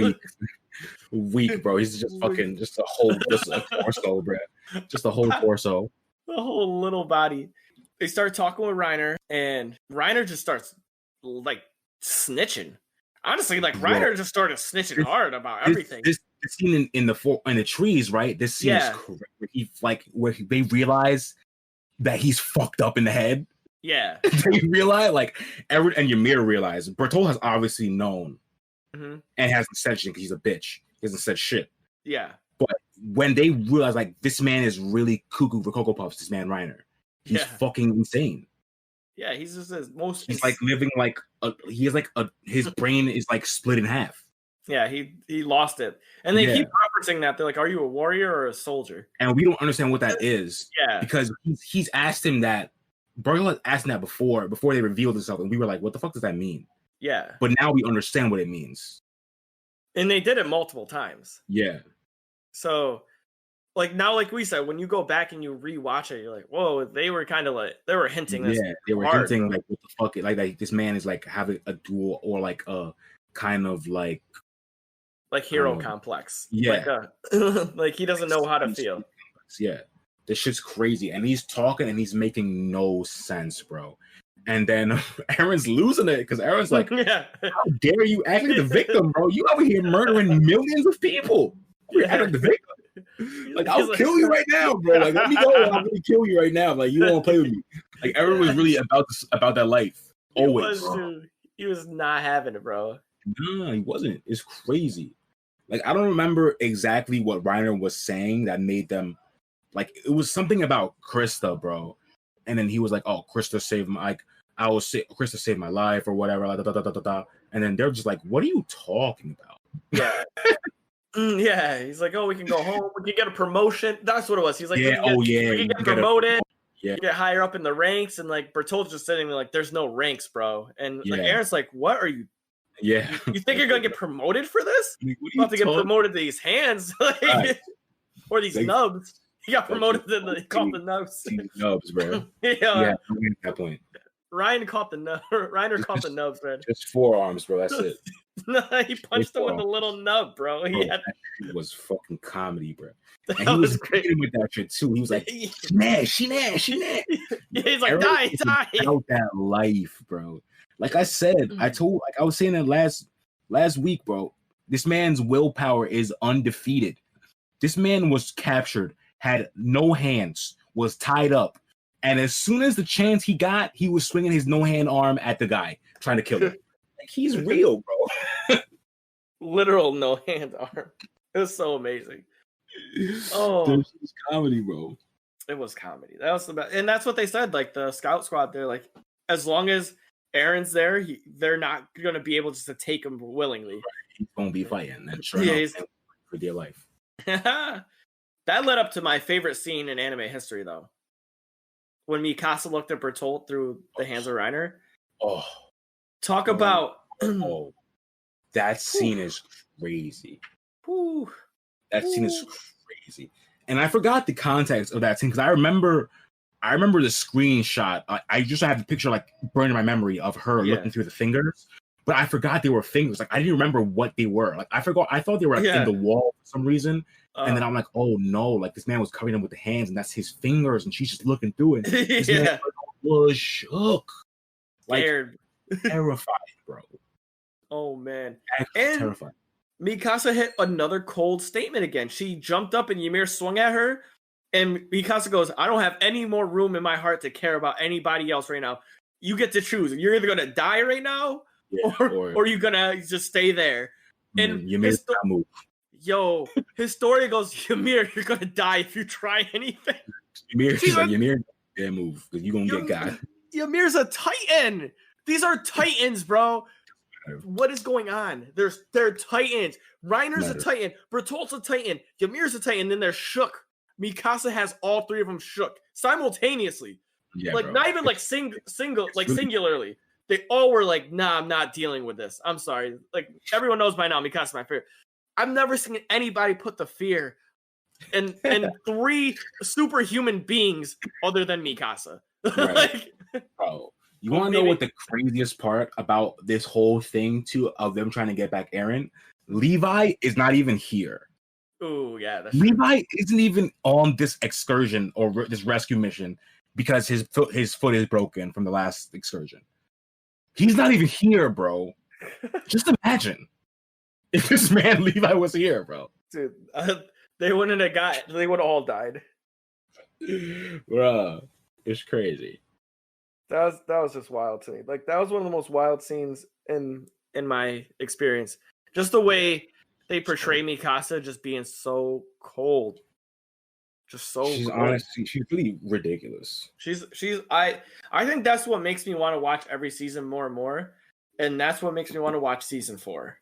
Weak, bro. He's just fucking just a torso, bro. Just a whole torso. The whole little body. They start talking with Reiner, and Reiner just starts like snitching. Honestly, like Reiner just started snitching hard about everything. This scene in the trees, right? This scene is crazy. Where they realize that he's fucked up in the head. Yeah. They realize, like, and Ymir realized Bertolt has obviously known and hasn't said shit because he's a bitch. He hasn't said shit. Yeah. But when they realize, like, this man is really cuckoo for Cocoa Puffs, this man Reiner, he's fucking insane. Yeah, he's just his most. He's like living like his brain is like split in half. Yeah, he lost it, and they keep referencing that. They're like, "Are you a warrior or a soldier?" And we don't understand what that is. Yeah, because he's asked him that. Bertolt had asked him that before they revealed himself, and we were like, "What the fuck does that mean?" Yeah, but now we understand what it means, and they did it multiple times. Yeah. So, like now, like we said, when you go back and you rewatch it, you're like, "Whoa!" They were kind of like they were hinting. This they were hinting like, "What the fuck?" Like this man is like having a dual or like a kind of like hero complex. Yeah, like he doesn't know how to feel. Yeah. This shit's crazy, and he's talking and he's making no sense, bro. And then Aaron's losing it because Aaron's like, "How dare you act like the victim, bro? You over here murdering millions of people. You act like the victim. Like, I'll kill you right now, bro. Like, let me go. I'm gonna kill you right now. Like, you won't play with me." Like, Aaron was really about that life. Always. He was not having it, bro. No, he wasn't. It's crazy. Like, I don't remember exactly what Reiner was saying that made them. Like, it was something about Krista, bro. And then he was like, "Oh, Krista saved my, Krista saved my life," or whatever. And then they're just like, "What are you talking about?" Yeah. Yeah. He's like, "Oh, we can go home. We can get a promotion." That's what it was. He's like, "Yeah, we can get promoted. You get higher up in the ranks." And like Bertolt's just sitting there like, "There's no ranks, bro." And like Aaron's like, "What are you? Yeah. You think you're gonna get promoted for this? You have to get promoted to these hands, or these nubs." He got promoted to the caught the nubs. Nubs, bro. Yeah, at that point. Reiner caught the the nubs, man. Just forearms, bro. That's it. No, he punched him with a little nub, bro. That was fucking comedy, bro. And he was great with that shit too. He was like, she nah. Yeah, he's like, die. Out that life, bro. Like I said, I was saying that last week, bro. This man's willpower is undefeated. This man was captured, had no hands, was tied up, and as soon as the chance he got, he was swinging his no-hand arm at the guy, trying to kill him. Like, he's real, bro. Literal no-hand arm. It was so amazing. Oh, this was comedy, bro. It was comedy. That was the best, and that's what they said. Like the scout squad, they're like, as long as Aaron's there, they're not going to be able just to take him willingly. He's going to be fighting, and sure enough, for dear life. That led up to my favorite scene in anime history, though. when Mikasa looked at Bertolt through the hands of Reiner. Oh, talk about that scene is crazy. That scene is crazy, and I forgot the context of that scene because I remember the screenshot. I just have the picture like burned in my memory of her looking through the fingers, but I forgot they were fingers. Like I didn't remember what they were. Like I forgot. I thought they were like in the wall for some reason. And then I'm like, oh no, like this man was covering them with the hands, and that's his fingers, and she's just looking through it. This man was shook, like terrified, bro. Oh man, actually terrified. Mikasa hit another cold statement again. She jumped up, and Ymir swung at her, and Mikasa goes, "I don't have any more room in my heart to care about anybody else right now. You get to choose. You're either gonna die right now, or you're gonna just stay there." And Ymir's move. Yo, his story goes, Ymir, you're gonna die if you try anything. Ymir, that move because you're gonna get got. Ymir's a Titan. These are Titans, bro. What is going on? They're Titans. Reiner's a Titan. Bertolt's a Titan. Ymir's a Titan. Then they're shook. Mikasa has all three of them shook simultaneously. Yeah, like bro. not even like singularly. They all were like, nah, I'm not dealing with this. I'm sorry. Like everyone knows by now, Mikasa's my favorite. I've never seen anybody put the fear in three superhuman beings other than Mikasa. Right. Bro, you want to know what the craziest part about this whole thing too of them trying to get back Eren? Levi is not even here. Oh yeah, Levi isn't even on this excursion or this rescue mission because his foot is broken from the last excursion. He's not even here, bro. Just imagine. If this man Levi was here, bro, dude, they wouldn't have got. They would have all died, bro. It's crazy. That was just wild to me. Like that was one of the most wild scenes in my experience. Just the way they portray Mikasa, just being so cold, just so. She's cold. Honestly, she's really ridiculous. I think that's what makes me want to watch every season more and more, and that's what makes me want to watch season 4.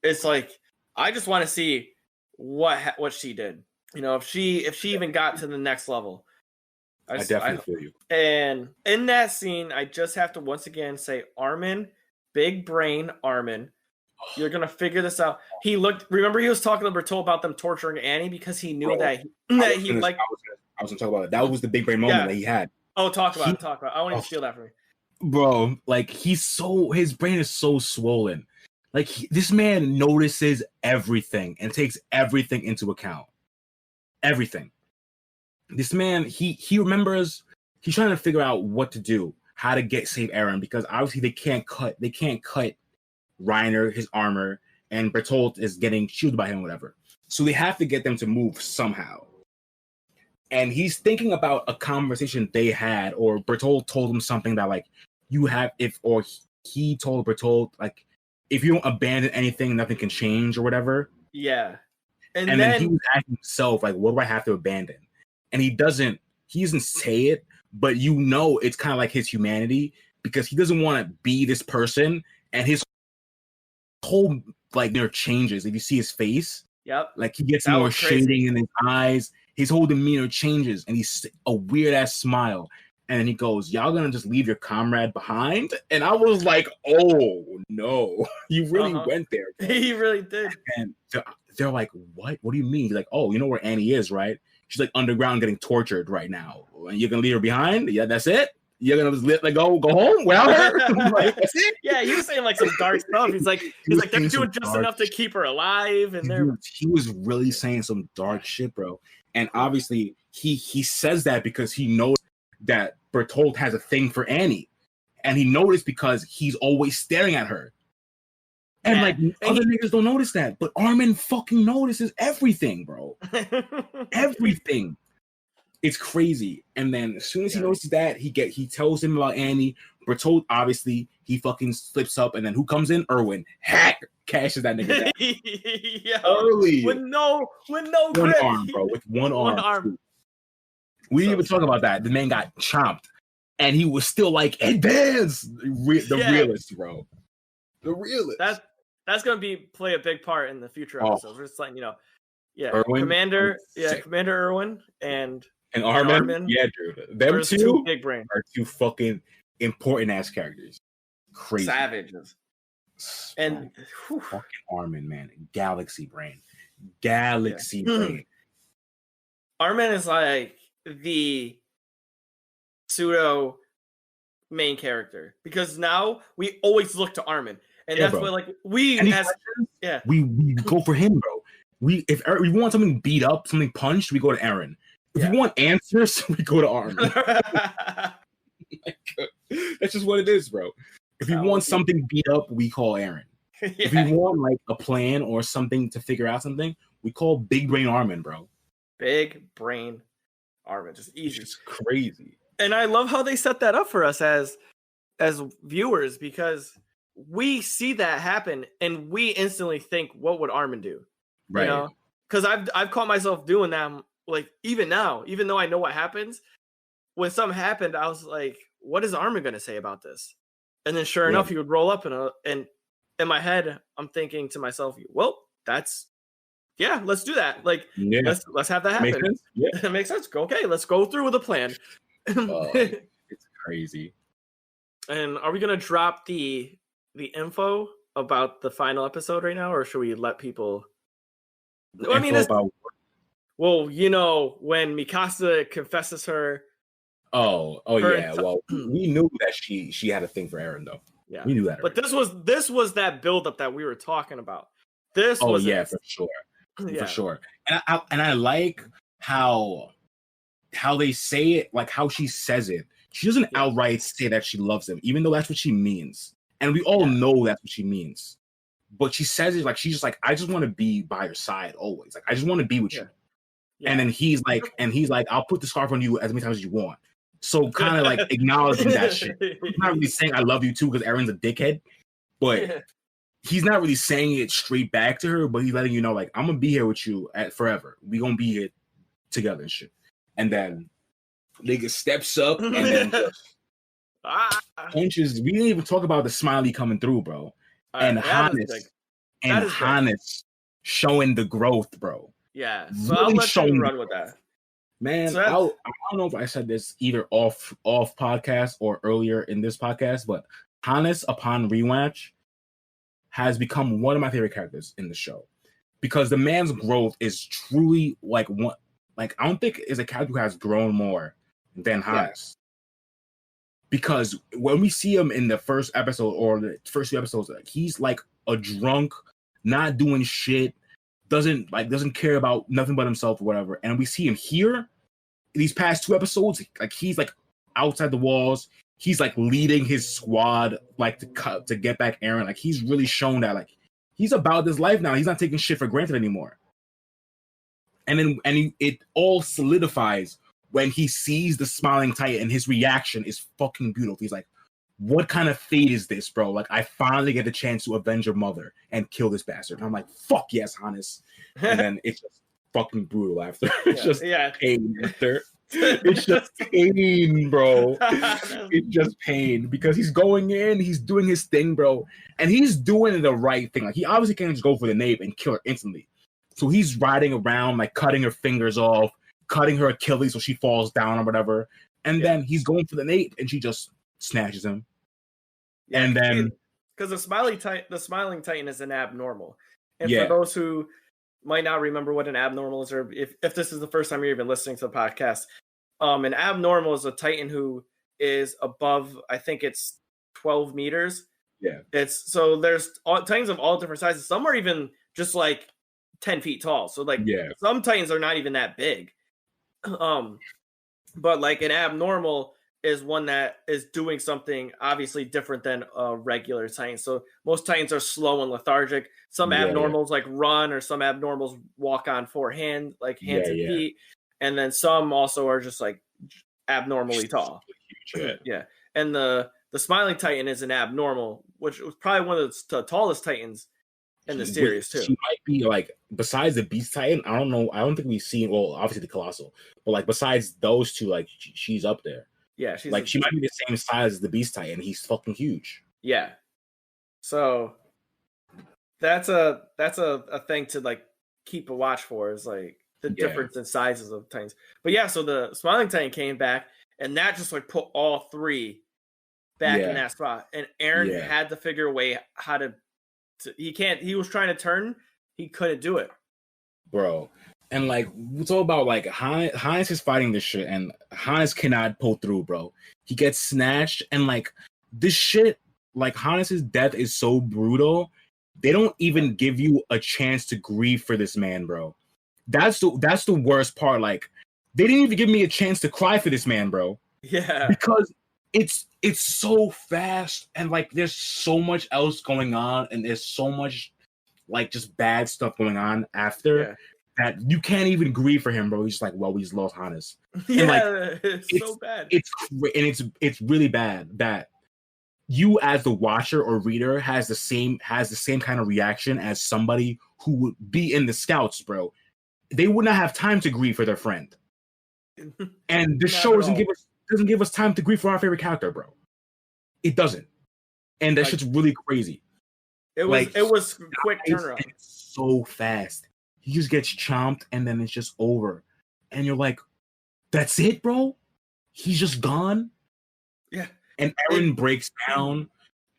It's like I just want to see what she did. You know, if she even got to the next level. I definitely feel you. And in that scene, I just have to once again say, Armin, big brain Armin, you're gonna figure this out. Remember he was talking to Bertolt about them torturing Annie because he knew I was gonna talk about it. That was the big brain moment that he had. Oh, talk about it. I want you to steal that from me. Bro, like his brain is so swollen. Like this man notices everything and takes everything into account. Everything. This man, he remembers. He's trying to figure out what to do, how to save Eren, because obviously they can't cut Reiner, his armor, and Bertolt is getting shielded by him, whatever. So they have to get them to move somehow. And he's thinking about a conversation they had, or Bertolt told him something that like he told Bertolt like, if you don't abandon anything, nothing can change or whatever. Yeah. And then he was asking himself, like, what do I have to abandon? And he doesn't say it, but you know it's kind of like his humanity because he doesn't want to be this person. And his whole, like, there changes. If you see his face, like, he gets more shading in his eyes. His whole demeanor changes, and he's a weird-ass smile. And then he goes, y'all gonna just leave your comrade behind? And I was like, oh, no. You really went there. Bro. He really did. And they're like, what? What do you mean? He's like, oh, you know where Annie is, right? She's like underground getting tortured right now. And you're gonna leave her behind? Yeah, that's it? You're gonna just go home without her? Like, that's it? Yeah, he was saying like some dark stuff. He's like they're doing just enough to keep her alive. And he was really saying some dark shit, bro. And obviously he says that because he knows that Bertolt has a thing for Annie. And he noticed because he's always staring at her. And other niggas don't notice that. But Armin fucking notices everything, bro. Everything. It's crazy. And then as soon as he notices that, he tells him about Annie. Bertolt, obviously, he fucking slips up. And then who comes in? Erwin. Hack! Cashes that nigga down. Early. With no one grip. arm, bro. With one arm. We didn't even talk about that. The man got chomped. And he was still like, advance! The realist, bro. The realist. That's going to play a big part in the future episodes. We're just letting you know. Yeah, Erwin? Commander Erwin and And Armin, yeah, dude. Them two big brain are two fucking important ass characters. Crazy. savages. And fucking Armin, man. Galaxy brain. Brain. Armin is like the pseudo main character because now we always look to Armin. And that's what like we go for him, bro. If we want something beat up, something punched, we go to Aaron. If we want answers, we go to Armin. That's just what it is, bro. If we want something beat up, we call Aaron. If we want like a plan or something to figure out something, we call Big Brain Armin, bro. Big Brain Armin, just easy. It's crazy. And I love how they set that up for us as viewers because we see that happen and we instantly think, what would Armin do? Right. You know? Because I've caught myself doing that. Like even now, even though I know what happens, when something happened, I was like, what is Armin going to say about this? And then sure enough, he would roll up and in my head, I'm thinking to myself, well, let's do that. Like, let's have that happen. Makes sense. Yeah. It makes sense. Okay, let's go through with a plan. It's crazy. And are we going to drop the info about the final episode right now, or should we let people? I mean, well, you know, when Mikasa confesses her. Oh yeah. Well, we knew that she had a thing for Aaron, though. Yeah, we knew that. But this was that buildup that we were talking about. This was for sure, for sure. And I like how they say it, like how she says it. She doesn't outright say that she loves him, even though that's what she means, and we all know that's what she means. But she says it like she's just like, I just want to be by your side always. Like I just want to be with you. Yeah. And then he's like, I'll put the scarf on you as many times as you want. So kind of like acknowledging that shit. He's not really saying I love you too because Aaron's a dickhead, but he's not really saying it straight back to her. But he's letting you know, like, I'm gonna be here with you forever. We gonna be here together and shit. And then nigga steps up and then punches. We didn't even talk about the smiley coming through, bro. And Hannes showing the growth, bro. Yeah, so really I'll let you run with that. Man, so I don't know if I said this either off podcast or earlier in this podcast, but Hannes, upon rewatch, has become one of my favorite characters in the show because the man's growth is truly like one. Like I don't think is a character who has grown more than Hannes. Because when we see him in the first episode or the first few episodes, like, he's like a drunk, not doing shit. Doesn't care about nothing but himself or whatever. And we see him here these past 2 episodes, like he's like outside the walls. He's like leading his squad like to get back Aaron. Like he's really shown that like he's about this life now. He's not taking shit for granted anymore. And then it all solidifies when he sees the smiling Titan and his reaction is fucking beautiful. He's like, what kind of fate is this, bro? Like, I finally get the chance to avenge your mother and kill this bastard. And I'm like, fuck yes, Hannes. And then it's just fucking brutal after. It's just pain after. It's just pain, bro. It's just pain because he's going in, he's doing his thing, bro. And he's doing the right thing. Like, he obviously can't just go for the nape and kill her instantly. So he's riding around, like, cutting her fingers off, cutting her Achilles so she falls down or whatever. And then he's going for the nape and she just snatches him. And then because the smiling Titan is an abnormal. And for those who might not remember what an abnormal is, or if this is the first time you're even listening to the podcast, an abnormal is a Titan who is above, I think it's 12 meters. Yeah. There's Titans of all different sizes. Some are even just like 10 feet tall. So like some Titans are not even that big. But like an abnormal is one that is doing something obviously different than a regular Titan. So most Titans are slow and lethargic. Some abnormals like run, or some abnormals walk on 4 hands and feet. And then some also are just like abnormally tall. And the smiling Titan is an abnormal, which was probably one of the tallest Titans in the series too. She might be like, besides the Beast Titan, I don't know. I don't think we've seen, well, obviously the Colossal, but like besides those two, like she's up there. Yeah, she's like she might be the same size as the Beast Titan. He's fucking huge. Yeah. So that's a thing to like keep a watch for, is like the difference in sizes of Titans. But yeah, so the Smiling Titan came back, and that just like put all three back in that spot. And Aaron had to figure a way how to he was trying to turn, he couldn't do it. Bro. And like it's all about like Hannes is fighting this shit, and Hannes cannot pull through, bro. He gets snatched, and like this shit, like Hannes's death is so brutal. They don't even give you a chance to grieve for this man, bro. That's the worst part. Like they didn't even give me a chance to cry for this man, bro. Yeah, because it's so fast, and like there's so much else going on, and there's so much like just bad stuff going on after that you can't even grieve for him, bro. He's like, well, we just lost Hannes. Yeah, and like, it's so bad. It's really bad that you as the watcher or reader has the same kind of reaction as somebody who would be in the scouts, bro. They would not have time to grieve for their friend. And the show doesn't give us time to grieve for our favorite character, bro. It doesn't. And that shit's really crazy. It was quick turnaround. It's so fast. He just gets chomped and then it's just over. And you're like, that's it, bro? He's just gone? Yeah. And Eren breaks down.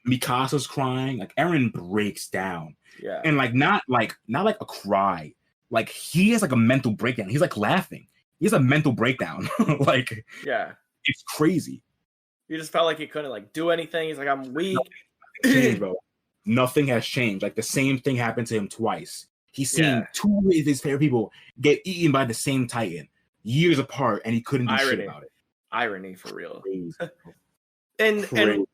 Mikasa's crying. Like Eren breaks down. Yeah. And like not like a cry. Like he has like a mental breakdown. He's like laughing. He has a mental breakdown. Like it's crazy. He just felt like he couldn't like do anything. He's like, I'm weak. Changed, bro. Nothing has changed. Like the same thing happened to him twice. He's seen two of his favorite people get eaten by the same Titan years apart, and he couldn't do shit about it. Irony for real. And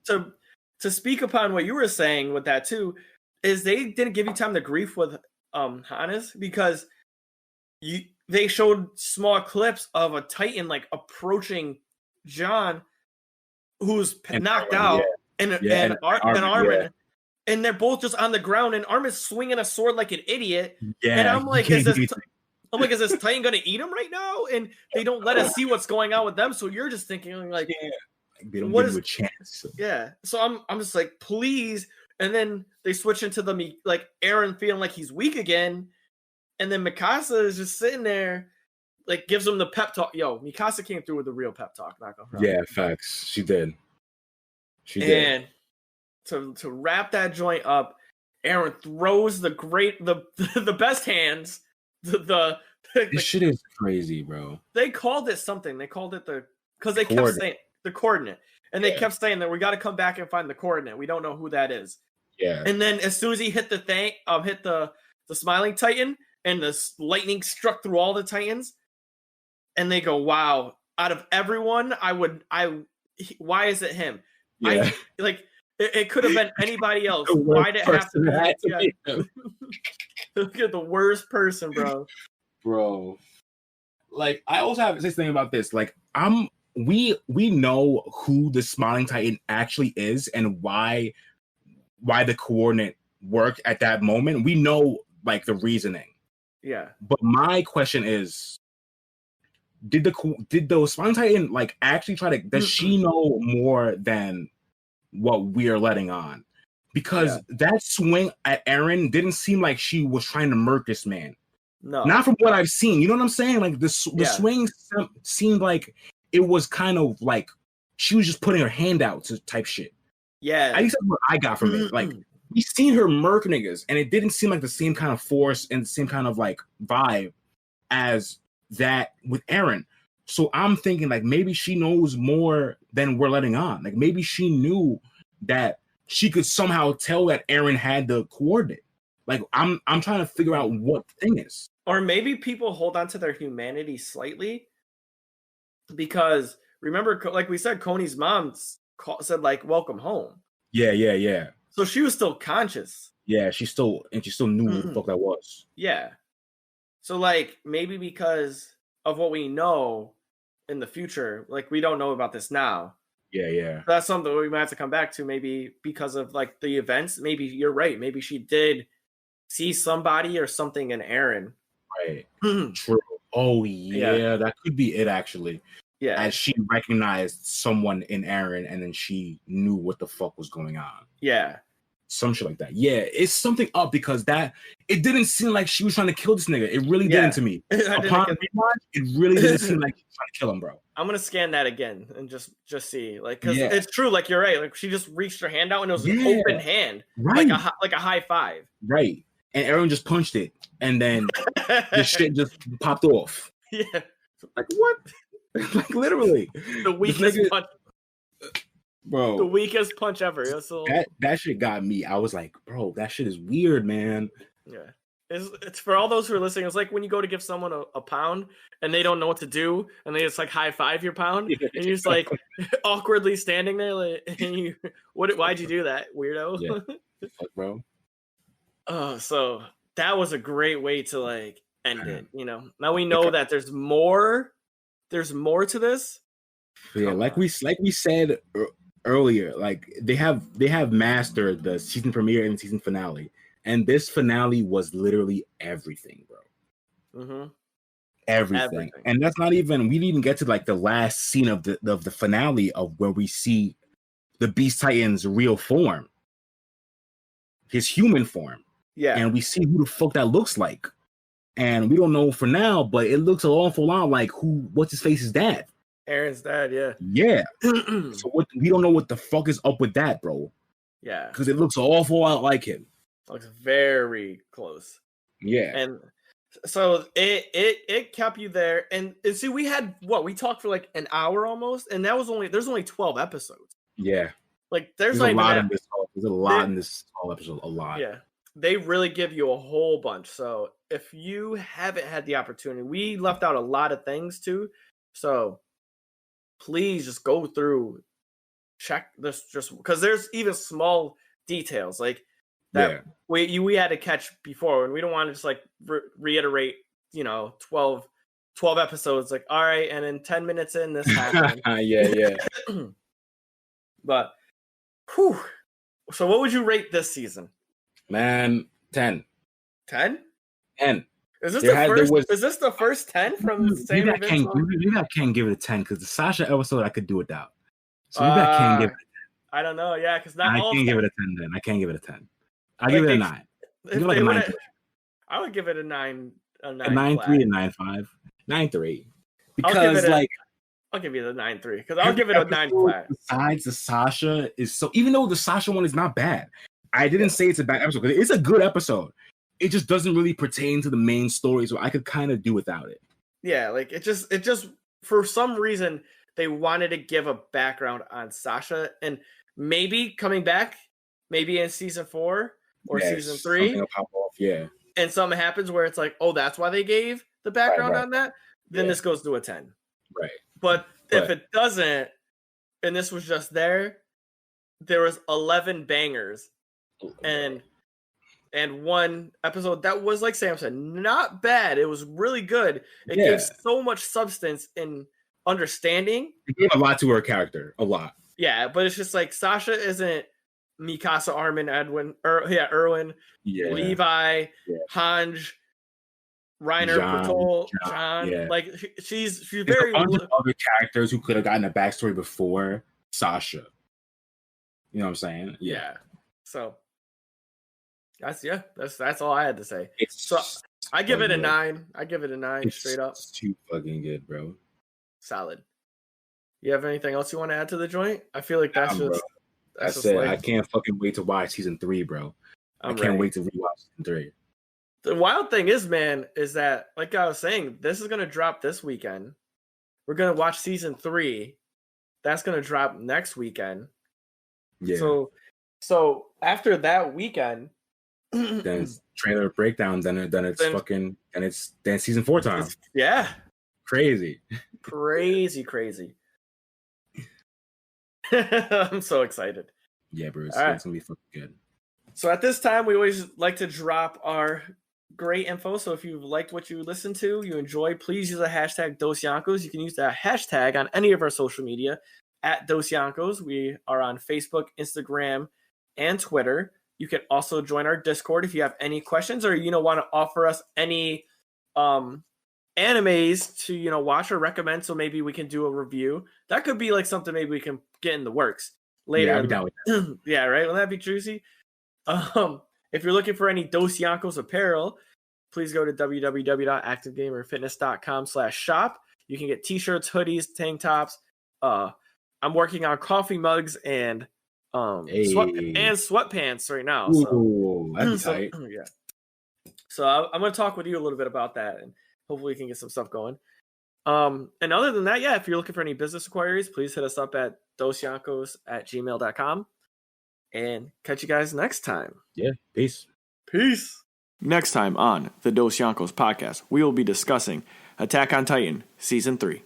to speak upon what you were saying with that too, is they didn't give you time to grieve with Hannes because they showed small clips of a Titan like approaching John, who's knocked out, and Armin. And they're both just on the ground, and Armin's swinging a sword like an idiot. Yeah, and I'm like, is this Titan gonna eat him right now? And they don't let us see what's going on with them. So you're just thinking like, they don't give you a chance. Yeah. So I'm just like, please. And then they switch into the like Eren feeling like he's weak again, and then Mikasa is just sitting there, like gives him the pep talk. Yo, Mikasa came through with the real pep talk. Not gonna front. Yeah, facts. She did. And to wrap that joint up, Eren throws the best hands. This shit is crazy, bro. They called it something. They called it because they kept saying the coordinate, and they kept saying that we got to come back and find the coordinate. We don't know who that is. Yeah. And then as soon as he hit the thing, hit the Smiling Titan, and the lightning struck through all the Titans, and they go, "Wow! Out of everyone, why is it him? Yeah. It could have been anybody else. Why did it have to be him? Look at the worst person, bro. Bro, like I also have to say something about this. Like we know who the Smiling Titan actually is and why the coordinate worked at that moment. We know like the reasoning. Yeah. But my question is, did the Smiling Titan like actually try to? Does she know more than what we are letting on? Because that swing at Eren didn't seem like she was trying to murk this man. No, not from what I've seen. You know what I'm saying? Like the swing seemed like it was kind of like she was just putting her hand out to type shit. Yeah, at least that's what I got from it. Like we seen her murk niggas, and it didn't seem like the same kind of force and the same kind of like vibe as that with Eren. So I'm thinking like maybe she knows more than we're letting on. Like maybe she knew that she could somehow tell that Eren had the coordinate. Like I'm trying to figure out what the thing is. Or maybe people hold on to their humanity slightly because remember, like we said, Coney's mom said like "welcome home." Yeah. So she was still conscious. Yeah, she still knew who the fuck that was. Yeah. So like maybe because of what we know in the future, like we don't know about this now. Yeah. That's something we might have to come back to, maybe because of like the events. Maybe you're right. Maybe she did see somebody or something in Eren. Right. True. Oh yeah, that could be it actually. Yeah. As she recognized someone in Eren, and then she knew what the fuck was going on. Yeah. Some shit like that. Yeah, it's something up because it didn't seem like she was trying to kill this nigga. It really didn't to me. Upon rewatch, it really didn't seem like she was trying to kill him, bro. I'm gonna scan that again and just see, like, because it's true, like you're right. Like she just reached her hand out and it was an open hand, right? Like a high five, right? And everyone just punched it, and then the shit just popped off. Yeah, like what? Like literally, the weakest punch. Bro, the weakest punch ever. So that shit got me. I was like, bro, that shit is weird, man. Yeah, it's for all those who are listening. It's like when you go to give someone a pound and they don't know what to do, and they just like high five your pound, and you're just like awkwardly standing there, like, and you, why'd you do that, weirdo? Yeah. Fuck, bro. Oh, so that was a great way to like end it. You know, now we know that there's more. There's more to this. Yeah, like we said earlier, like they have mastered the season premiere and season finale, and this finale was literally everything, bro. Mm-hmm. Everything, and that's not even. We didn't even get to like the last scene of the finale of where we see the Beast Titan's real form, his human form. Yeah, and we see who the fuck that looks like, and we don't know for now, but it looks an awful lot like what's his face's dad. Aaron's dad, yeah. Yeah. So we don't know what the fuck is up with that, bro. Yeah. Because it looks an awful lot like him. Looks very close. Yeah. And so it kept you there. And see, we talked for like an hour almost, and there's only 12 episodes. Yeah. Like there's a lot in this whole episode. A lot. Yeah. They really give you a whole bunch. So if you haven't had the opportunity, we left out a lot of things too. So please just go through, check this, just because there's even small details like that we had to catch before, and we don't want to just like reiterate, 12 episodes, like, all right, and in 10 minutes in this happened. yeah. But whew. So what would you rate this season? Man, 10. 10? 10. Is this the first 10 from the same event? Maybe I can't give it a 10 because the Sasha episode I could do without. So maybe I can't give it a 10. I don't know, yeah, because I can't give it a 10 then. I can't give it a 10. I'll give it a 9. Give it like a 9. I would give it a 9. A 9.3 and 9.5. 9.3. Because I'll give you the 9.3 because I'll give it a 9 flat. Besides the Sasha is so, even though the Sasha one is not bad, I didn't say it's a bad episode because it's a good episode. It just doesn't really pertain to the main story, so I could kind of do without it. Yeah, like it just for some reason they wanted to give a background on Sasha, and maybe coming back, maybe in season 4 or season 3, something will pop off, and something happens where it's like, oh, that's why they gave the background on that. Then this goes to a 10. Right. But if it doesn't, and this was just there was 11 bangers, and one episode that was, like Sam said, not bad. It was really good. It gave so much substance and understanding. It gave a lot to her character. A lot. Yeah, but it's just like Sasha isn't Mikasa, Armin, Erwin, Levi, Hanj, Reiner, Bertol, John. Yeah. Like she's There's very a bunch of other characters who could have gotten a backstory before Sasha. You know what I'm saying? Yeah. So that's all I had to say. So I give it a 9. I give it a 9 straight up. It's too fucking good, bro. Solid. You have anything else you want to add to the joint? I feel like that's I can't fucking wait to watch season 3, bro. I can't wait to rewatch season 3. The wild thing is, man, is that, like I was saying, this is gonna drop this weekend. We're gonna watch season 3. That's gonna drop next weekend. Yeah. So after that weekend, then it's trailer breakdown. Then it's season 4 time. Yeah. Crazy. I'm so excited. Yeah, bro. It's gonna be fucking good. So at this time, we always like to drop our great info. So if you liked what you listened to, you enjoy, please use the hashtag Dosyonkos. You can use that hashtag on any of our social media at Dosyonkos. We are on Facebook, Instagram, and Twitter. You can also join our Discord if you have any questions or want to offer us any animes to watch or recommend. So maybe we can do a review. That could be like something maybe we can get in the works later. Yeah, I'll be down with that. Yeah, right. Wouldn't that be juicy? If you're looking for any Dosyonkos apparel, please go to www.activegamerfitness.com/shop. You can get t-shirts, hoodies, tank tops. I'm working on coffee mugs and sweatpants right now. Ooh, that'd be tight. Yeah. So I'm going to talk with you a little bit about that, and hopefully we can get some stuff going. And other than that, yeah, if you're looking for any business inquiries, please hit us up at dosyonkos@gmail.com. And catch you guys next time. Yeah, peace. Peace. Next time on the Dosyonkos podcast, we will be discussing Attack on Titan Season 3.